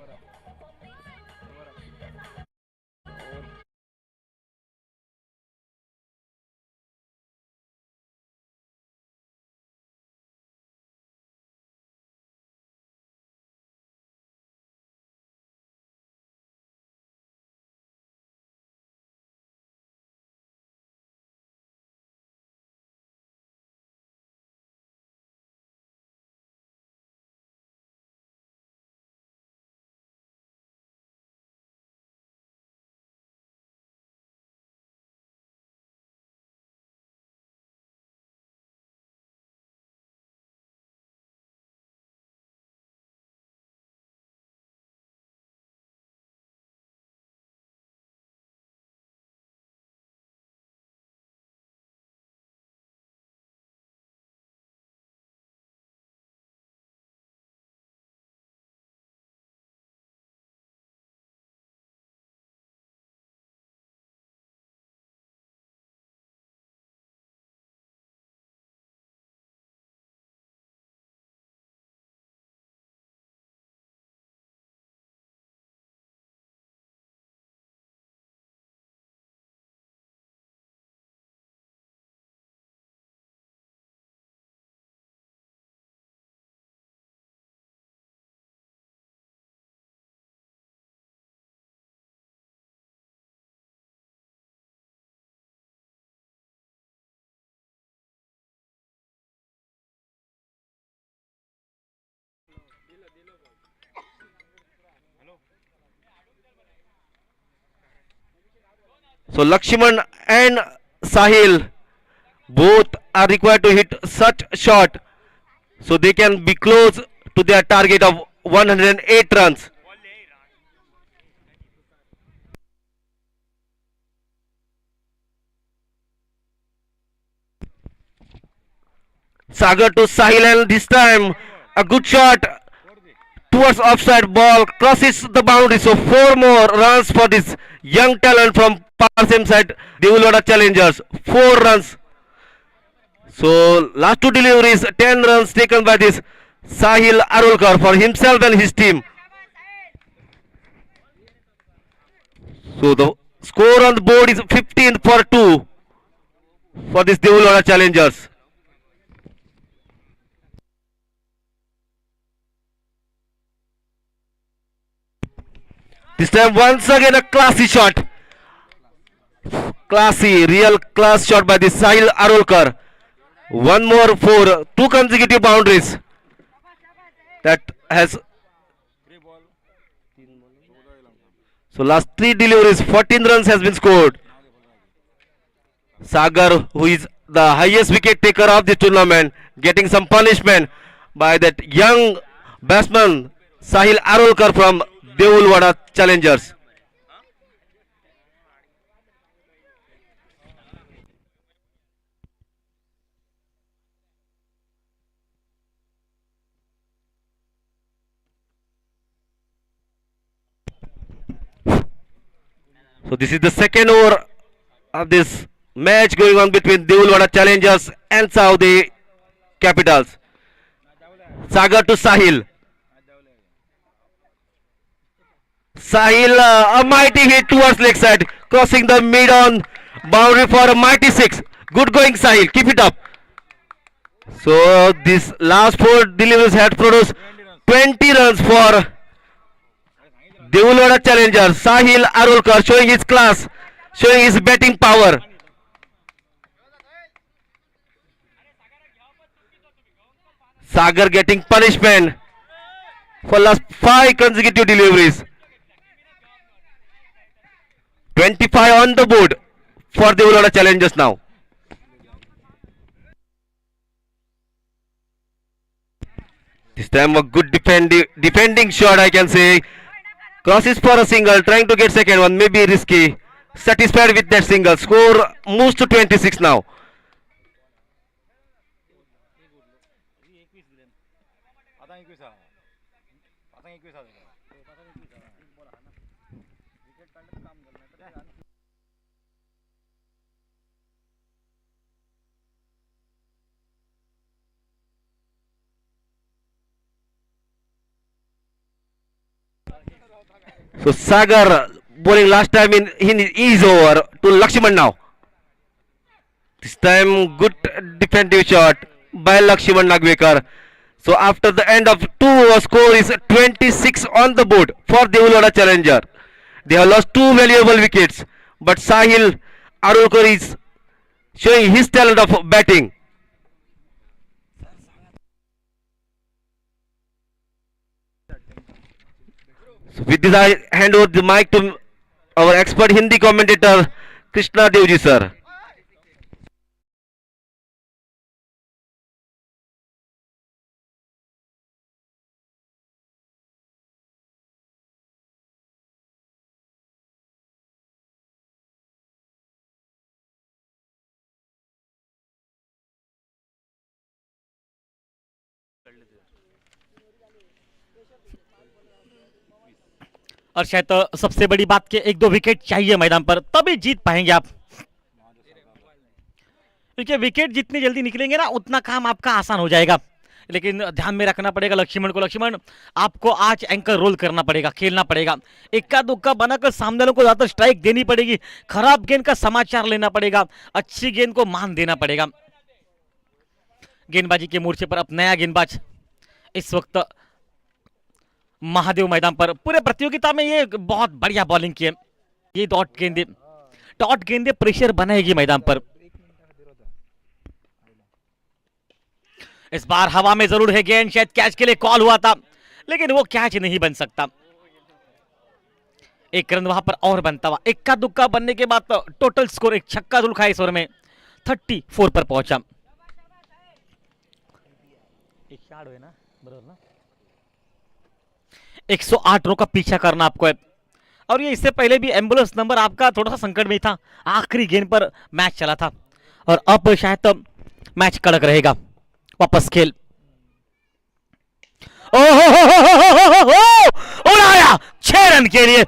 So Lakshman and Sahil both are required to hit such shot so they can be close to their target of 108 runs. Sagar to Sahil, and this time a good shot towards offside ball, crosses the boundary. So 4 more runs for this young talent from Parsem side, Devulwada Challengers. 4 runs. So last 2 deliveries, 10 runs taken by this Sahil Arolkar for himself and his team. So the score on the board is 15 for 2 for this Devulwada Challengers. This time once again a classy shot. Classy, real class shot by this Sahil Arolkar. One more for 2 consecutive boundaries. That has. So last 3 deliveries, 14 runs has been scored. Sagar, who is the highest wicket taker of the tournament, getting some punishment by that young batsman Sahil Arolkar from Devulwada Challengers. So this is the second over of this match going on between Devulwada Challengers and Saudi Capitals. Sagar to Sahil. Sahil, a mighty hit towards leg side, crossing the mid on boundary for a mighty six. Good going, Sahil. Keep it up. So this last four deliveries had produced 20 runs for Devulwada challenger. Sahil Arulkar showing his class, showing his batting power. Sagar getting punishment for last 5 consecutive deliveries. 25 on the board for the Devulwada challengers now. This time a good defending shot, I can say. Crosses for a single, trying to get second one, maybe risky. Satisfied with that single. Score moves to 26 now. So Sagar bowling last time in his over to Lakshman now. This time good defensive shot by Lakshman Nagvekar. So after the end of 2 score is 26 on the board for Devulwada challenger. They have lost 2 valuable wickets, but Sahil Arulkar is showing his talent of batting. So with this I hand over the mic to our expert Hindi commentator Krishna Devji sir. और शायद तो सबसे बड़ी बात कि 1-2 विकेट चाहिए मैदान पर, तभी जीत पाएंगे आप, क्योंकि विकेट जितनी जल्दी निकलेंगे ना उतना काम आपका आसान हो जाएगा। लेकिन ध्यान में रखना पड़ेगा लक्ष्मण को, लक्ष्मण आपको आज एंकर रोल करना पड़ेगा, खेलना पड़ेगा, इक्का दुक्का बनाकर सामने वालों को ज्यादा स्ट्राइक देनी पड़ेगी, खराब गेंद का समाचार लेना पड़ेगा, अच्छी गेंद को मान देना पड़ेगा। गेंदबाजी के मोर्चे पर अब नया गेंदबाज इस वक्त महादेव मैदान पर। पूरे प्रतियोगिता में ये बहुत बढ़िया बॉलिंग की है। ये डॉट गेंदे प्रेशर बनाएगी मैदान पर। इस बार हवा में जरूर है गेंद, शायद कैच के लिए कॉल हुआ था लेकिन वो कैच नहीं बन सकता। एक रन वहां पर और बनता हुआ, इक्का दुक्का बनने के बाद तो टोटल स्कोर एक छक्का धुल खाए इस ओवर में 34 पर पहुंचा। एक शॉट है ना, बराबर ना, 108 रनों का पीछा करना आपको है। और ये इससे पहले भी एम्बुलेंस नंबर आपका थोड़ा सा संकट में था, आखिरी गेंद पर मैच चला था और अब शायद तो मैच कड़क रहेगा। वापस खेल, उड़ाया 6 रन के लिए।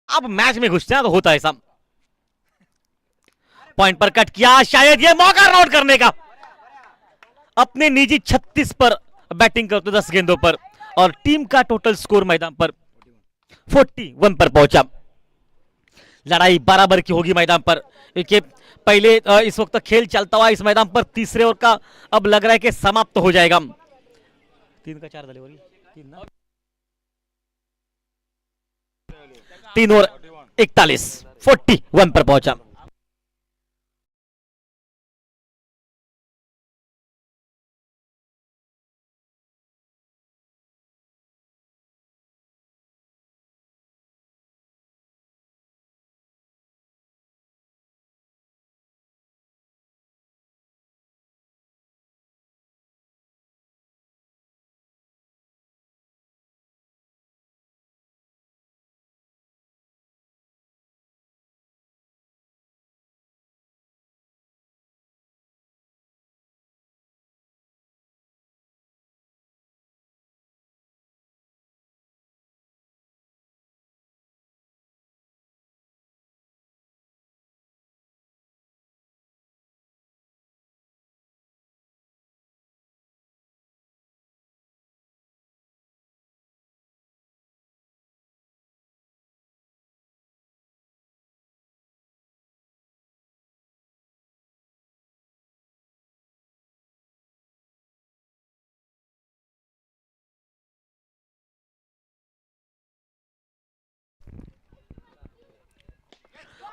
अब मैच में घुसते हैं तो होता है ऐसा। पॉइंट पर कट किया, शायद ये मौका नोट करने का। अपने निजी 36 पर बैटिंग करते 10 गेंदों पर और टीम का टोटल स्कोर मैदान पर 41 पर पहुंचा। लड़ाई बराबर की होगी मैदान पर, क्योंकि पहले इस वक्त खेल चलता हुआ इस मैदान पर तीसरे ओवर का अब लग रहा है कि समाप्त हो जाएगा। 3 का 4 डिलीवरी, 3 ओवर 41 पर पहुंचा।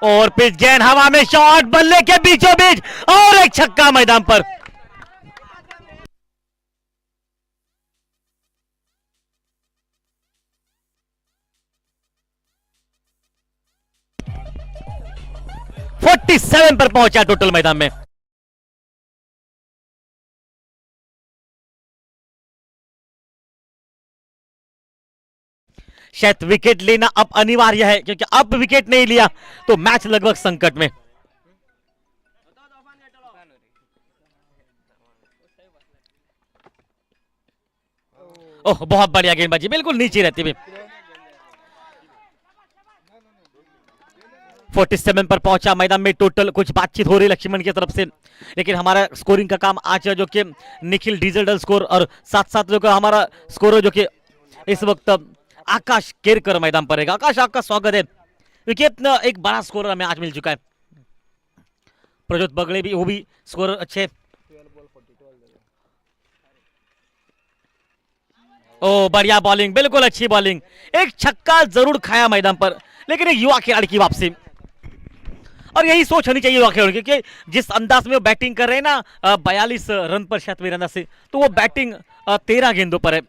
और पिच गेंद हवा में, शॉट बल्ले के बीचों बीच और एक छक्का मैदान पर। फोर्टी 47 पर पहुंचा टोटल मैदान में। शायद विकेट लेना अब अनिवार्य है, क्योंकि अब विकेट नहीं लिया तो मैच लगभग संकट में। ओह, बहुत बढ़िया गेंदबाजी, बिल्कुल नीचे रहती हुई। 47 पर पहुंचा मैदान में। टोटल कुछ बातचीत हो रही लक्ष्मण की तरफ से, लेकिन हमारा स्कोरिंग का काम आज जो कि निखिल डिजिटल स्कोर और साथ साथ जो कि हमारा स्कोर जो कि इस वक्त आकाश केरकर मैदान पर रहेगा। आकाश, आपका स्वागत है। विकेट एक बड़ा स्कोर हमें आज मिल चुका है। प्रज्योत बगड़े भी, वो भी स्कोर अच्छे। ओ, बढ़िया बॉलिंग, बिल्कुल अच्छी बॉलिंग। एक छक्का जरूर खाया मैदान पर, लेकिन एक युवा खिलाड़ी की वापसी। और यही सोच होनी चाहिए युवा खिलाड़ी, क्योंकि जिस अंदाज में वो बैटिंग कर रहे हैं ना, 42 रन पर शायद मेरे अंदाज से, तो वो बैटिंग 13 गेंदों पर है।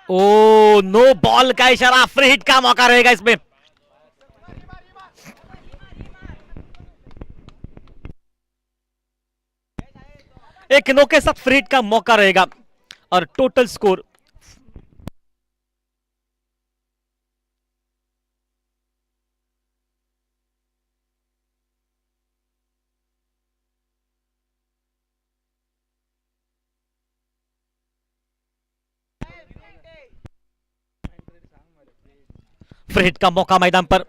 ओ, नो बॉल का इशारा, फ्री हिट का मौका रहेगा इसमें। एक नो के साथ फ्री हिट का मौका रहेगा और टोटल स्कोर फ्री हिट का मौका मैदान पर।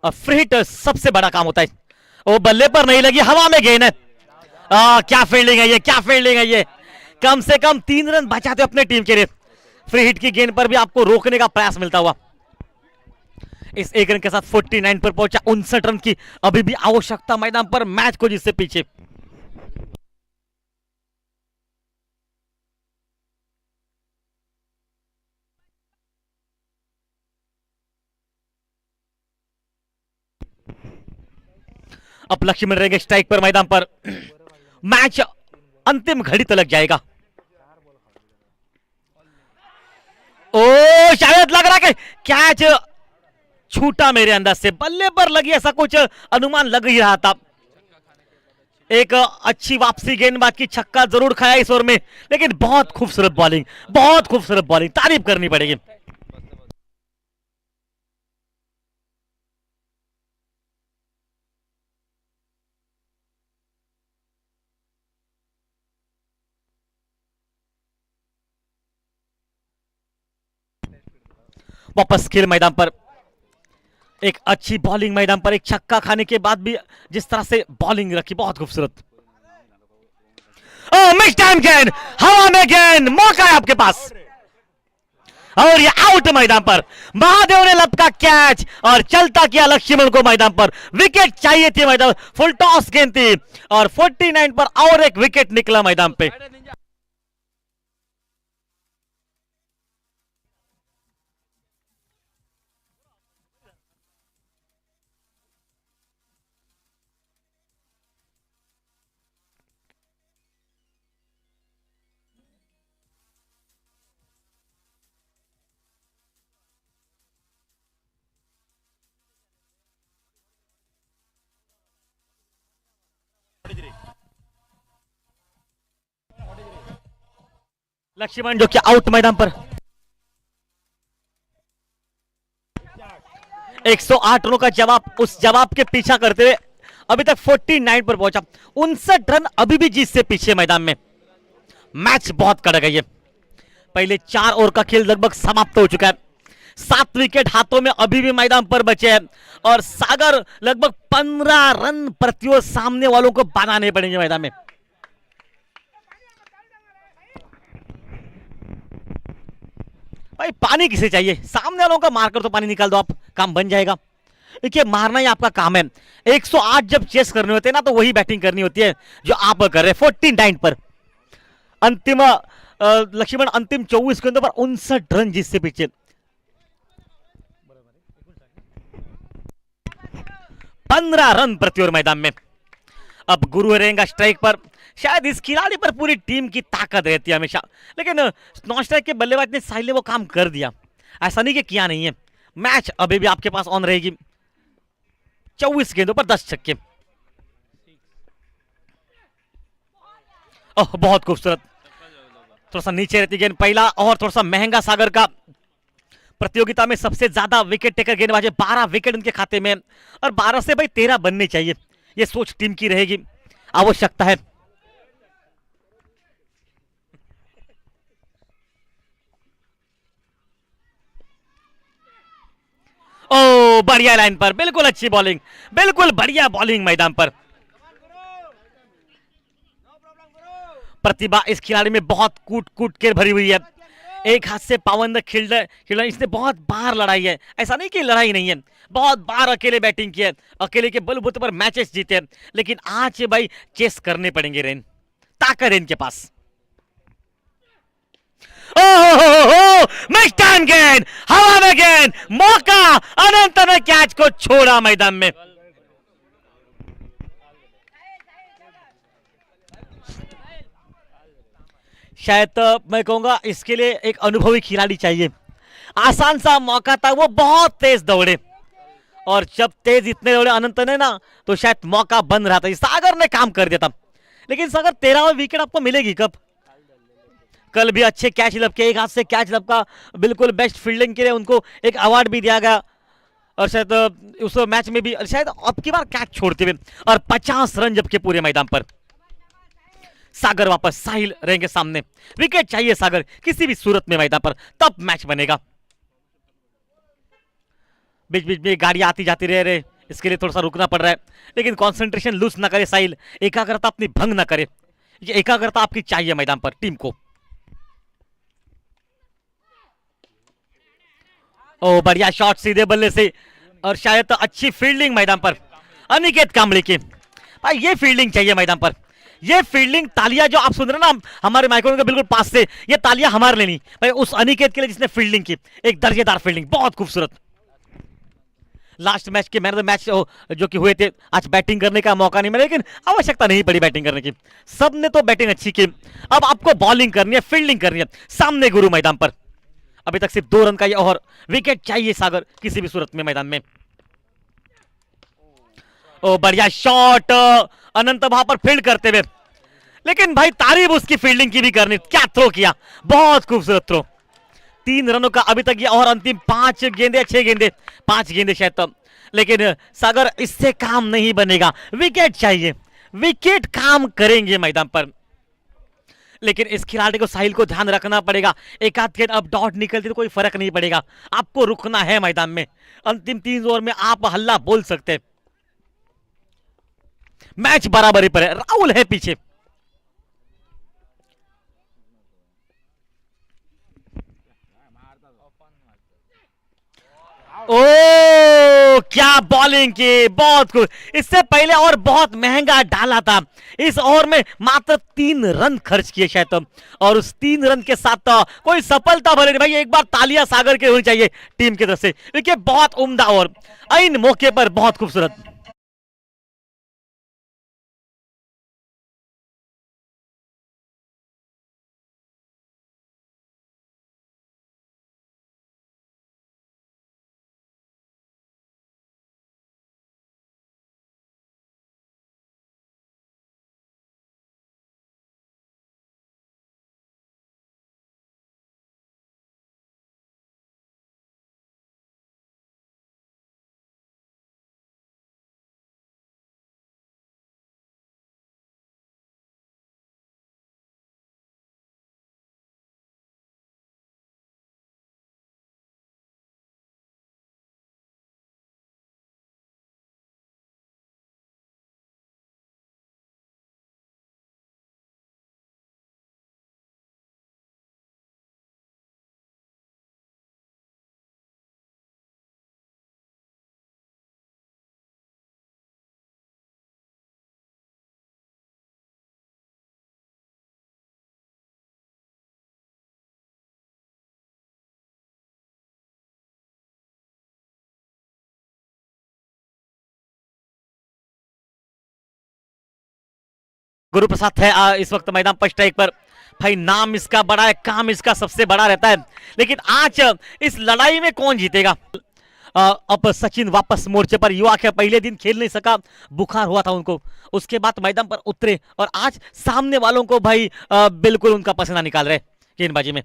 फ्री हिट सबसे बड़ा काम होता है। वो बल्ले पर नहीं लगी, हवा में गेंद है। क्या फील्डिंग है ये, क्या फील्डिंग है ये। कम से कम 3 रन बचाते अपने टीम के लिए। फ्री हिट की गेंद पर भी आपको रोकने का प्रयास मिलता हुआ। इस 1 रन के साथ 49 पर पहुंचा। 59 रन की अभी भी आवश्यकता मैदान पर, मैच को जिससे पीछे। अब लक्ष्मण रहेंगे स्ट्राइक पर मैदान पर। मैच अंतिम घड़ी तक जाएगा। ओ, शायद लग रहा कि कैच छूटा मेरे अंदाज से, बल्ले पर लगी, ऐसा कुछ अनुमान लग ही रहा था। एक अच्छी वापसी गेंदबाज की, छक्का जरूर खाया इस ओवर में, लेकिन बहुत खूबसूरत बॉलिंग, बहुत खूबसूरत बॉलिंग, तारीफ करनी पड़ेगी। वापस खेल मैदान पर। एक अच्छी बॉलिंग मैदान पर, एक छक्का खाने के बाद भी जिस तरह से बॉलिंग रखी, बहुत खूबसूरत। मिस टाइम गेंद, हवा में गेंद, मौका है आपके पास और ये आउट मैदान पर। महादेव ने लपका कैच और चलता किया लक्ष्मण को मैदान पर। विकेट चाहिए थी मैदान, फुल टॉस गेंद थी और 49 पर और एक विकेट निकला मैदान पे। लक्ष्मण जो कि आउट मैदान पर। 108 रनों का जवाब, उस जवाब के पीछा करते हुए अभी तक 49 पर पहुंचा। 59 रन अभी भी जीत से पीछे मैदान में। मैच बहुत कड़क है ये। पहले 4 ओवर का खेल लगभग समाप्त हो चुका है। 7 विकेट हाथों में अभी भी मैदान पर बचे हैं और सागर लगभग 15 रन प्रति सामने वालों को बनाने पड़ेंगे मैदान में। भाई पानी किसे चाहिए, सामने वालों का मारकर तो पानी निकाल दो आप, काम बन जाएगा। देखिए मारना ही आपका काम है। 108 जब चेस करने होते हैं ना, तो वही बैटिंग करनी होती है जो आप कर रहे हैं। 49 पर अंतिम लक्ष्मण, अंतिम 24 गेंदों पर 59 रन जिससे पीछे। 15 रन प्रति ओवर मैदान में। अब गुरु रहेगा स्ट्राइक पर। शायद इस खिलाड़ी पर पूरी टीम की ताकत रहती है हमेशा, लेकिन नॉन स्ट्राइक के बल्लेबाज ने साहिल ने वो काम कर दिया। ऐसा नहीं कि किया नहीं है। मैच अभी भी आपके पास ऑन रहेगी। 24 गेंदों पर 10 छक्के। ओह बहुत खूबसूरत। थोड़ा सा नीचे रहती गेंद। पहला और थोड़ा सा महंगा सागर का प्रतियोगिता में सबसे ज्यादा विकेट टेकर गेंदबाज है। 12 विकेट उनके खाते में, और 12 से भाई 13 बनने चाहिए। ये सोच टीम की रहेगी, आवश्यकता है। ओ बढ़िया लाइन पर, बिल्कुल अच्छी बॉलिंग, बिल्कुल बढ़िया बॉलिंग मैदान पर। प्रतिभा इस खिलाड़ी में बहुत कूट कूट के भरी हुई है। एक हाथ से पावंद खिलना इसने बहुत बार लड़ाई है। ऐसा नहीं कि लड़ाई नहीं है, बहुत बार अकेले बैटिंग की है, अकेले के बलबूते पर मैचेस जीते हैं। लेकिन आज भाई चेस करने पड़ेंगे रेन, ताकत है इनके पास। ओहो मिस्टर गेंद, हवा में गेंद, मौका, अनंत ने कैच को छोड़ा मैदान में। शायद मैं कहूंगा इसके लिए एक अनुभवी खिलाड़ी चाहिए। आसान सा मौका था, वो बहुत तेज दौड़े, और जब तेज इतने दौड़े अनंत ने ना, तो शायद मौका बन रहा था। सागर ने काम कर दिया था। लेकिन सागर 13वां विकेट आपको मिलेगी कब? कल भी अच्छे कैच लपके, एक हाथ से कैच लपका, बिल्कुल बेस्ट फील्डिंग के लिए उनको एक अवार्ड भी दिया गया। और शायद उस मैच में भी शायद अब की बार कैच छोड़ते हुए, और 50 रन जबकि पूरे मैदान पर। सागर वापस, साहिल रहेंगे सामने। विकेट चाहिए सागर किसी भी सूरत में मैदान पर, तब मैच बनेगा। बीच बीच में गाड़ी आती जाती रह रहे, इसके लिए थोड़ा सा रुकना पड़ रहा है। लेकिन कंसंट्रेशन लूज ना करे साहिल, एकाग्रता अपनी भंग ना करे। ये एकाग्रता आपकी चाहिए मैदान पर टीम को। ओ बढ़िया शॉट सीधे बल्ले से, और शायद तो अच्छी फील्डिंग मैदान पर अनिकेत कांबळे की। भाई ये फील्डिंग चाहिए मैदान पर। ये फील्डिंग तालियां जो आप सुन रहे हैं ना हमारे माइक्रोफोन के बिल्कुल पास से, ये तालियां हमारे लेनी भाई उस अनिकेत के लिए जिसने फील्डिंग की। एक दर्जेदार फील्डिंग, बहुत खूबसूरत। लास्ट मैच के मैन ऑफ द मैच जो कि हुए थे, आज बैटिंग करने का मौका नहीं मिला, लेकिन आवश्यकता नहीं पड़ी बैटिंग करने की। सबने तो बैटिंग अच्छी की, अब आपको बॉलिंग करनी है, फील्डिंग करनी है। सामने गुरु मैदान पर। अभी तक सिर्फ 2 रन का ये, और विकेट चाहिए सागर किसी भी सूरत में मैदान में। ओ बढ़िया शॉट, अनंत वहां पर फील्ड करते हुए, लेकिन भाई तारीफ उसकी फील्डिंग की भी करनी। क्या थ्रो किया, बहुत खूबसूरत थ्रो। 3 रनों का अभी तक ये, और अंतिम 5 गेंदे, 6 गेंदे, 5 गेंदे शायद तो। लेकिन सागर इससे काम नहीं बनेगा, विकेट चाहिए। विकेट काम करेंगे मैदान पर। लेकिन इस खिलाड़ी को, साहिल को ध्यान रखना पड़ेगा। एक आध गेंद अब डॉट निकलती तो कोई फर्क नहीं पड़ेगा, आपको रुकना है मैदान में। अंतिम 3 ओवर में आप हल्ला बोल सकते हैं। मैच बराबरी पर है, राहुल है पीछे। ओ क्या बॉलिंग की, बहुत कुछ। इससे पहले और बहुत महंगा डाला था। इस ओवर में मात्र 3 रन खर्च किए शायद तो, और उस 3 रन के साथ तो कोई सफलता भले नहीं। भाई एक बार तालियां सागर के होनी चाहिए टीम की तरफ से, क्योंकि बहुत उम्दा और इन मौके पर बहुत खूबसूरत। गुरु प्रसाद है इस वक्त मैदान पर स्ट्राइक पर। भाई नाम इसका बड़ा है, काम इसका सबसे बड़ा रहता है, लेकिन आज इस लड़ाई में कौन जीतेगा? अब सचिन वापस मोर्चे पर। युवा के पहले दिन खेल नहीं सका, बुखार हुआ था उनको, उसके बाद मैदान पर उतरे और आज सामने वालों को भाई बिल्कुल उनका पसीना निकाल रहे गेंदबाजी में।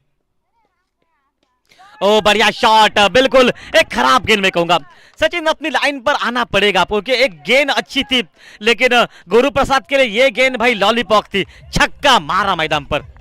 ओ बढ़िया शॉट, बिल्कुल एक खराब गेंद में कहूंगा। सचिन अपनी लाइन पर आना पड़ेगा क्योंकि एक गेंद अच्छी थी, लेकिन गुरु प्रसाद के लिए ये गेंद भाई लॉलीपॉप थी। छक्का मारा मैदान पर।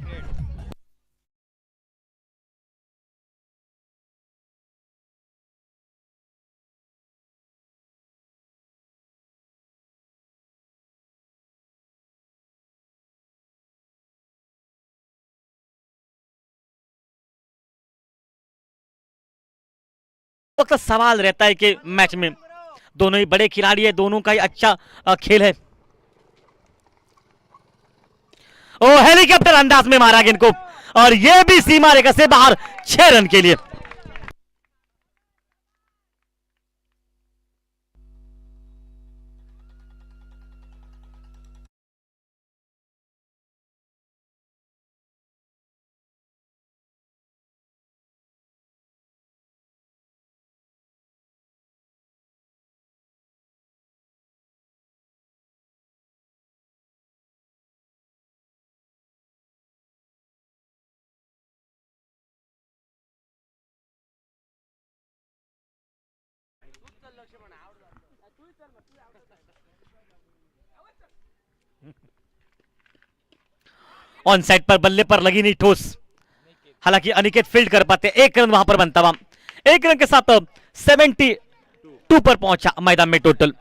वक्त सवाल रहता है कि मैच में दोनों ही बड़े खिलाड़ी है, दोनों का ही अच्छा खेल है। ओ हेलीकॉप्टर अंदाज में मारा गेंद को और यह भी सीमा रेखा से बाहर 6 रन के लिए। ऑन साइड पर बल्ले पर लगी नहीं ठोस, हालांकि अनिकेत फील्ड कर पाते। 1 रन वहां पर बनता हुआ, 1 रन के साथ 72 पर पहुंचा मैदान में टोटल।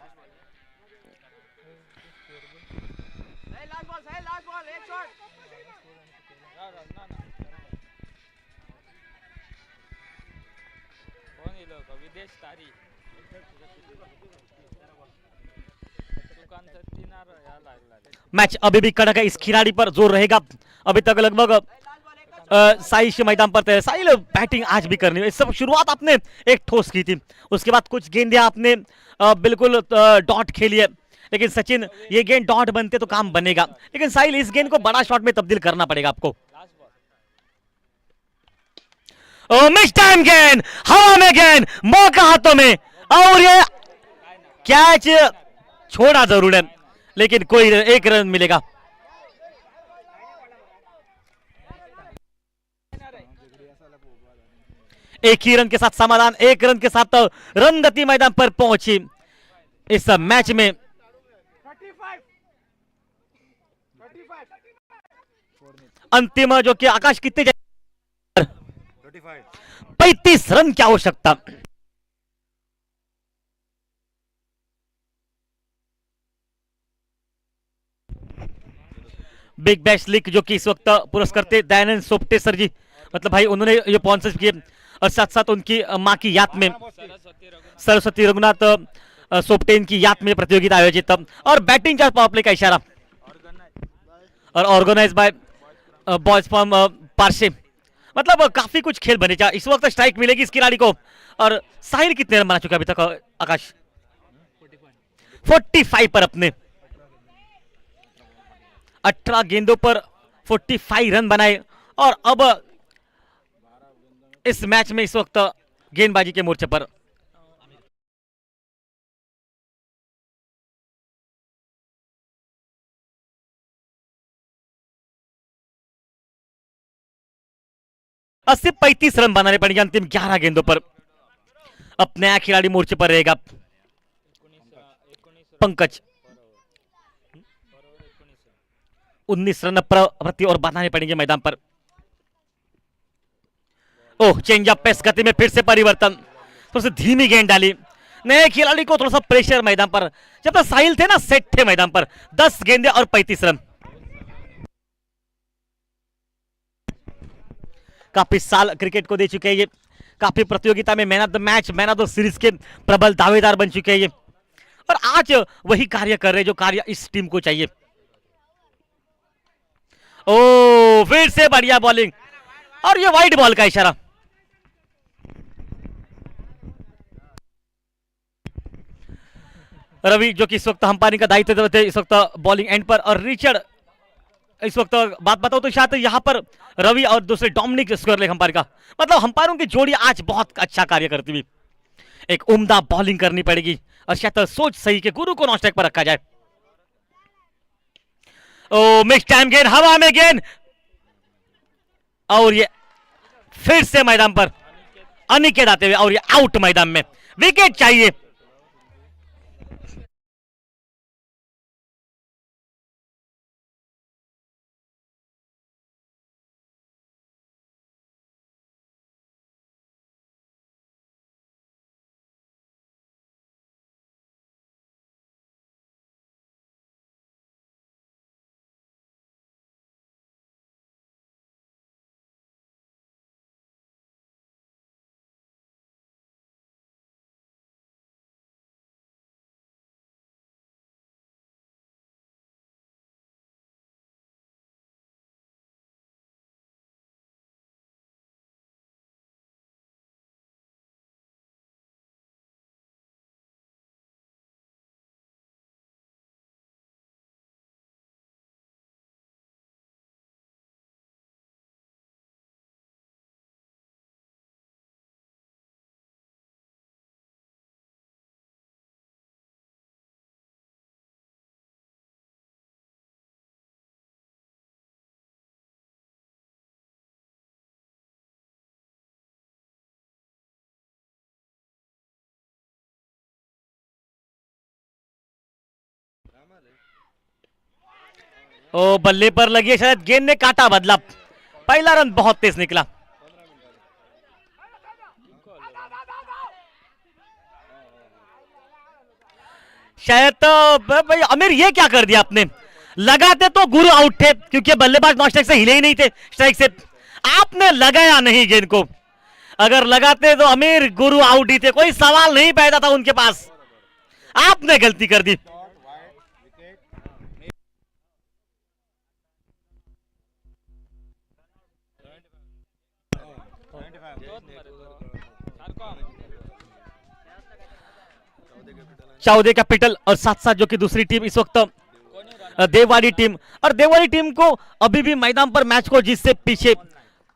विदेश तारी दुकान से 3 या लागला। मैच अभी भी कड़क है, इस खिलाड़ी पर जोर रहेगा। अभी तक लगभग साहिल मैदान पर थे। साहिल बैटिंग आज भी करनी है। सब शुरुआत आपने एक ठोस की थी, उसके बाद कुछ गेंदें आपने बिल्कुल डॉट खेली है, लेकिन सचिन ये गेंद डॉट बनते तो काम बनेगा, लेकिन साहिल इस गेंद को बड़ा शॉट में तब्दील करना पड़ेगा आपको। ओ मिस टाइम गेंद, हवा में गेंद, मौका हाथों में, और ये कैच छोड़ा जरूर है, लेकिन कोई 1 रन मिलेगा। एक ही रन के साथ समाधान, 1 रन के साथ रन गति मैदान पर पहुंची इस मैच में। अंतिम जो कि आकाश कितने 35 रन की आवश्यकता। बिग बैश लीग जो कि इस वक्त पुरस्कृत दयानंद सोपटे सर जी, मतलब भाई उन्होंने ये स्पॉन्सर किए, और साथ साथ उनकी मां की याद में सरस्वती रघुनाथ सोपटे की याद में प्रतियोगिता आयोजित। और बैटिंग चार्ज पावर प्ले का इशारा और organise by boys from Parsee, मतलब काफी कुछ खेल बने। इस वक्त स्ट्राइक मिलेगी इस खिलाड़ी को। और साहिल कितने रन बना चुका अभी तक आकाश? 45 पर अपने 18 गेंदों पर 45 रन बनाए, और अब इस मैच में इस वक्त गेंदबाजी के मोर्चे पर अस्सी 35 रन बनाने पड़ेंगे अंतिम 11 गेंदों पर। अब नया खिलाड़ी मोर्चे पर रहेगा पंकज। 19 रन प्रति और बनाने पड़ेंगे मैदान पर। ओह चेंजअप पेस गति में फिर से परिवर्तन, थोड़ी सी धीमी गेंद डाली। नए खिलाड़ी को थोड़ा सा प्रेशर मैदान पर। जब तक साहिल थे ना, सेट थे मैदान पर। 10 गेंदे और 35 रन। काफी साल क्रिकेट को दे चुके हैं ये, काफी प्रतियोगिता में man of the match, man of the series के प्रबल दावेदार बन चुके हैं ये, और आज वही कार्य कर रहे हैं जो कार्य इस टीम को चाहिए। ओ फिर से बढ़िया बॉलिंग, और ये वाइड बॉल का इशारा। रवि जो कि इस वक्त अंपायरिंग का दायित्व देते इस वक्त बॉलिंग एंड पर, और रिचर्ड इस वक्त बात बताओ तो शायद यहाँ पर रवि और दूसरे डोमिनिक स्क्वायर लेग अंपायर का, मतलब अंपायरों की जोड़ी आज बहुत अच्छा कार्य करती हुई। एक उम्दा बॉलिंग करनी पड़ेगी और शायद सोच सही कि गुरु को नॉस्ट्राइक पर रखा जाए। ओ मिक्स टाइम गेंद, हवा में गेंद, और ये फिर से मैदान पर अनिकेत आते हुए, और ये आउट मैदान में, विकेट चाहिए। ओ बल्ले पर लगी है, शायद गेंद ने काटा बदला। पहला रन बहुत तेज निकला। शायद तो भाई आमिर ये क्या कर दिया आपने, लगाते तो गुरु आउट थे क्योंकि बल्लेबाज नॉन स्ट्राइक से हिले ही नहीं थे, स्ट्राइक से आपने लगाया नहीं गेंद को। अगर लगाते तो आमिर गुरु आउट ही थे, कोई सवाल नहीं पैदा था उनके पास, आपने गलती कर दी। चौदह कैपिटल और साथ साथ जो कि दूसरी टीम इस वक्त देववाड़ी टीम, और देववाड़ी टीम को अभी भी मैदान पर मैच को जिससे पीछे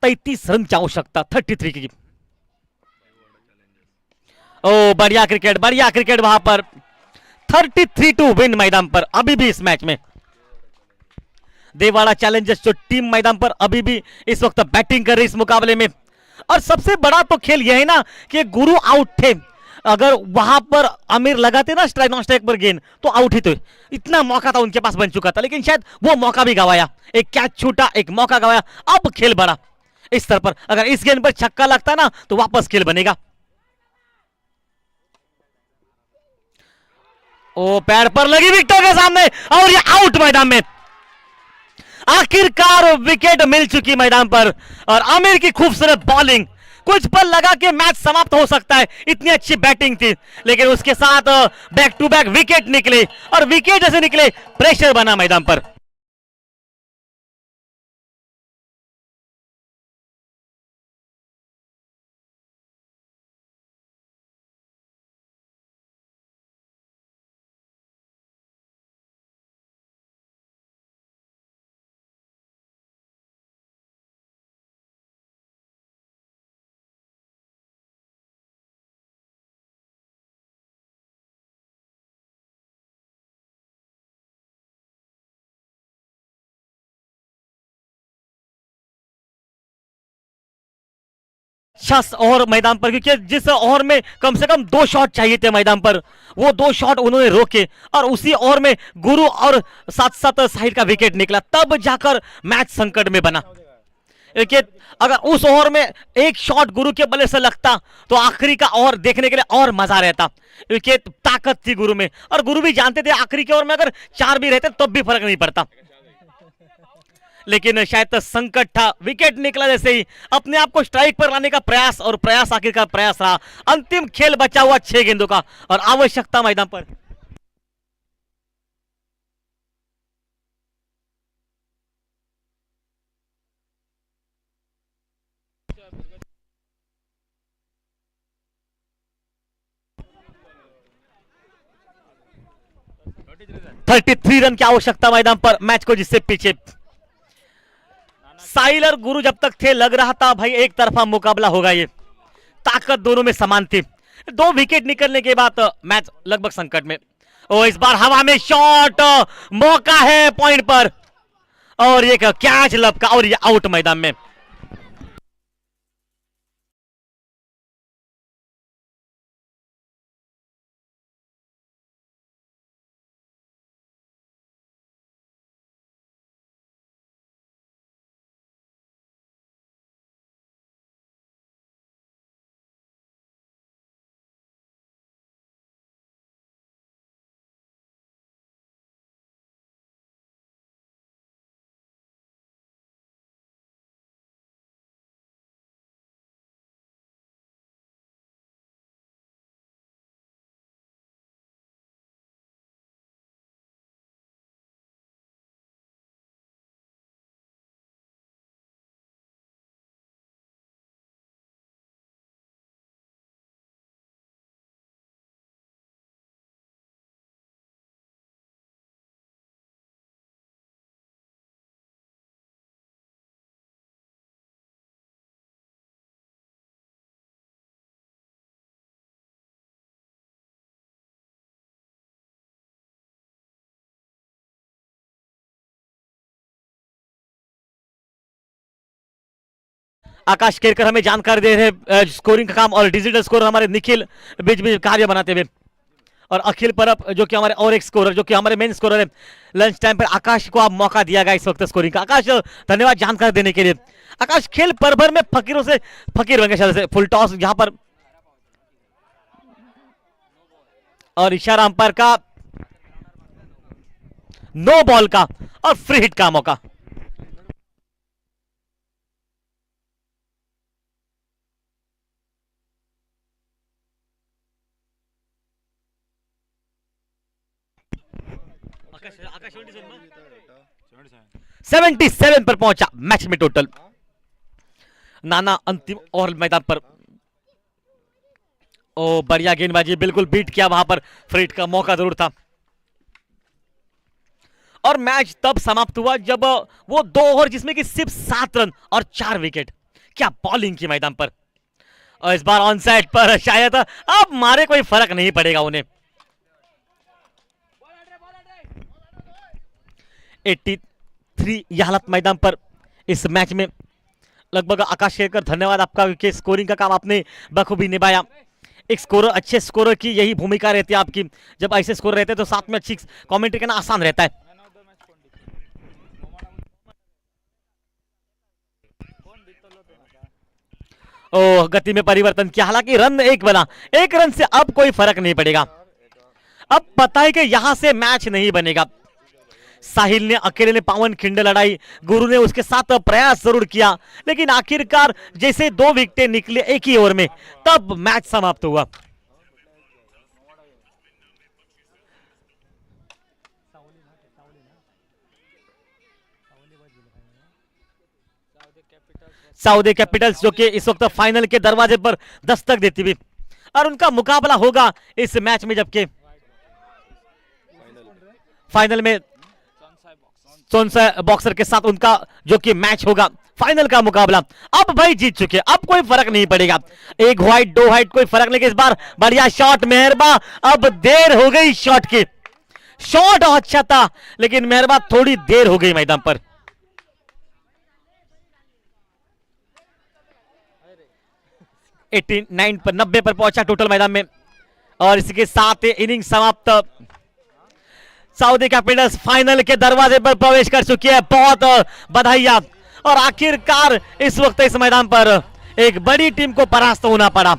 33 रन की आवश्यकता, 33 की। ओ बढ़िया क्रिकेट वहां पर, 33 टू विन मैदान पर अभी भी इस मैच में। देवाड़ा चैलेंजर्स जो टीम मैदान पर अभी भी इस वक्त बैटिंग कर रही इस मुकाबले में। और सबसे बड़ा तो खेल यह है ना कि गुरु आउट थे, अगर वहां पर आमिर लगाते ना स्ट्राइक नॉन स्ट्राइक पर गेंद तो आउट ही, तो इतना मौका था उनके पास बन चुका था, लेकिन शायद वो मौका भी गवाया, एक कैच छूटा, एक मौका गवाया। अब खेल बढ़ा इस स्तर पर, अगर इस गेंद पर छक्का लगता ना तो वापस खेल बनेगा। ओ पैर पर लगी विकेटों के सामने, और ये आउट मैदान में। आखिरकार विकेट मिल चुकी मैदान पर, और आमिर की खूबसूरत बॉलिंग, कुछ पल लगा के मैच समाप्त हो सकता है, इतनी अच्छी बैटिंग थी, लेकिन उसके साथ बैक टू बैक विकेट निकले, और विकेट जैसे निकले प्रेशर बना मैदान पर। छस ओवर मैदान पर, क्योंकि जिस ओवर में कम से कम 2 शॉट चाहिए थे मैदान पर, वो 2 शॉट उन्होंने रोके, और उसी ओवर में गुरु और साथ साथ साहिल का विकेट निकला, तब जाकर मैच संकट में बना। क्योंकि अगर उस ओवर में एक शॉट गुरु के बल्ले से लगता तो आखिरी का ओवर देखने के लिए और मजा रहता, क्योंकि ताकत थी गुरु में, और गुरु भी जानते थे आखिरी के ओवर में अगर 4 भी रहते तब भी फर्क नहीं पड़ता। लेकिन शायद तो संकट था, विकेट निकला जैसे ही अपने आप को स्ट्राइक पर लाने का प्रयास, और प्रयास आखिरकार प्रयास रहा। अंतिम खेल बचा हुआ 6 गेंदों का, और आवश्यकता मैदान पर। थर्टी 33 रन की आवश्यकता मैदान पर, मैच को जिससे पीछे। साहिल और गुरु जब तक थे लग रहा था भाई एक तरफा मुकाबला होगा, ये ताकत दोनों में समान थी। 2 विकेट निकलने के बाद मैच लगभग संकट में। और इस बार हवा में शॉट, मौका है पॉइंट पर और ये कैच लपका और ये आउट मैदान में। आकाश केरकर हमें जानकारी दे रहे स्कोरिंग का काम और डिजिटल स्कोर हमारे निखिल बीच बीच कार्य बनाते हुए, और अखिल परब जो कि हमारे और एक स्कोरर जो कि हमारे मेन स्कोरर है। लंच टाइम पर आकाश को आप मौका दिया गया इस वक्त स्कोरिंग का। आकाश धन्यवाद जानकारी देने के लिए। आकाश खेल भर में फकीरों से फकीर बन गए, से फुल टॉस जहां पर और इशारा अंपायर का नो बॉल का और फ्री हिट का मौका। आकाश 77 पर पहुंचा मैच में टोटल। नाना अंतिम ओवर मैदान पर, ओ बढ़िया गेंदबाजी, बिल्कुल बीट किया वहां पर, फ्री हिट का मौका जरूर था। और मैच तब समाप्त हुआ जब वो 2 ओवर जिसमें कि सिर्फ 7 रन और 4 विकेट, क्या बॉलिंग की मैदान पर। और इस बार ऑन साइड पर शायद अब मारे कोई फर्क नहीं पड़ेगा उन्हें। 83 यह हालत मैदान पर इस मैच में। लगभग आकाश शेरकर धन्यवाद आपका कि स्कोरिंग का काम आपने बखूबी निभाया। एक स्कोरर, अच्छे स्कोरर की यही भूमिका रहती है आपकी। जब ऐसे स्कोरर रहते हैं तो साथ में अच्छी कमेंट्री करना आसान रहता है। ओ गति में परिवर्तन किया, हालांकि रन 1 बना। 1 रन से अब कोई फर्क नहीं पड़ेगा। अब पता है कि यहां से मैच नहीं बनेगा। साहिल ने अकेले ने पावन खिंड लड़ाई, गुरु ने उसके साथ प्रयास जरूर किया, लेकिन आखिरकार जैसे 2 विकेटें निकले एक ही ओवर में, तब मैच समाप्त हुआ। सऊदी कैपिटल्स जो कि इस वक्त फाइनल के दरवाजे पर दस्तक देती हुई, और उनका मुकाबला होगा इस मैच में, जबकि फाइनल में सोनसा बॉक्सर के साथ उनका जो कि मैच होगा, फाइनल का मुकाबला। अब भाई जीत चुके, अब कोई फर्क नहीं पड़ेगा। 1 व्हाइट 2 व्हाइट कोई फर्क नहीं। इस बार बढ़िया शॉट मेहरबा, अब देर हो गई शॉट की। शॉट अच्छा था लेकिन मेहरबा थोड़ी देर हो गई मैदान पर। एटीन 9 पर 90 पर पहुंचा टोटल मैदान में, और इसके साथ इनिंग समाप्त। सऊदी कैपिटल्स फाइनल के दरवाजे पर प्रवेश कर चुकी है। बहुत बधाइयां। और आखिरकार इस वक्त इस मैदान पर एक बड़ी टीम को परास्त होना पड़ा।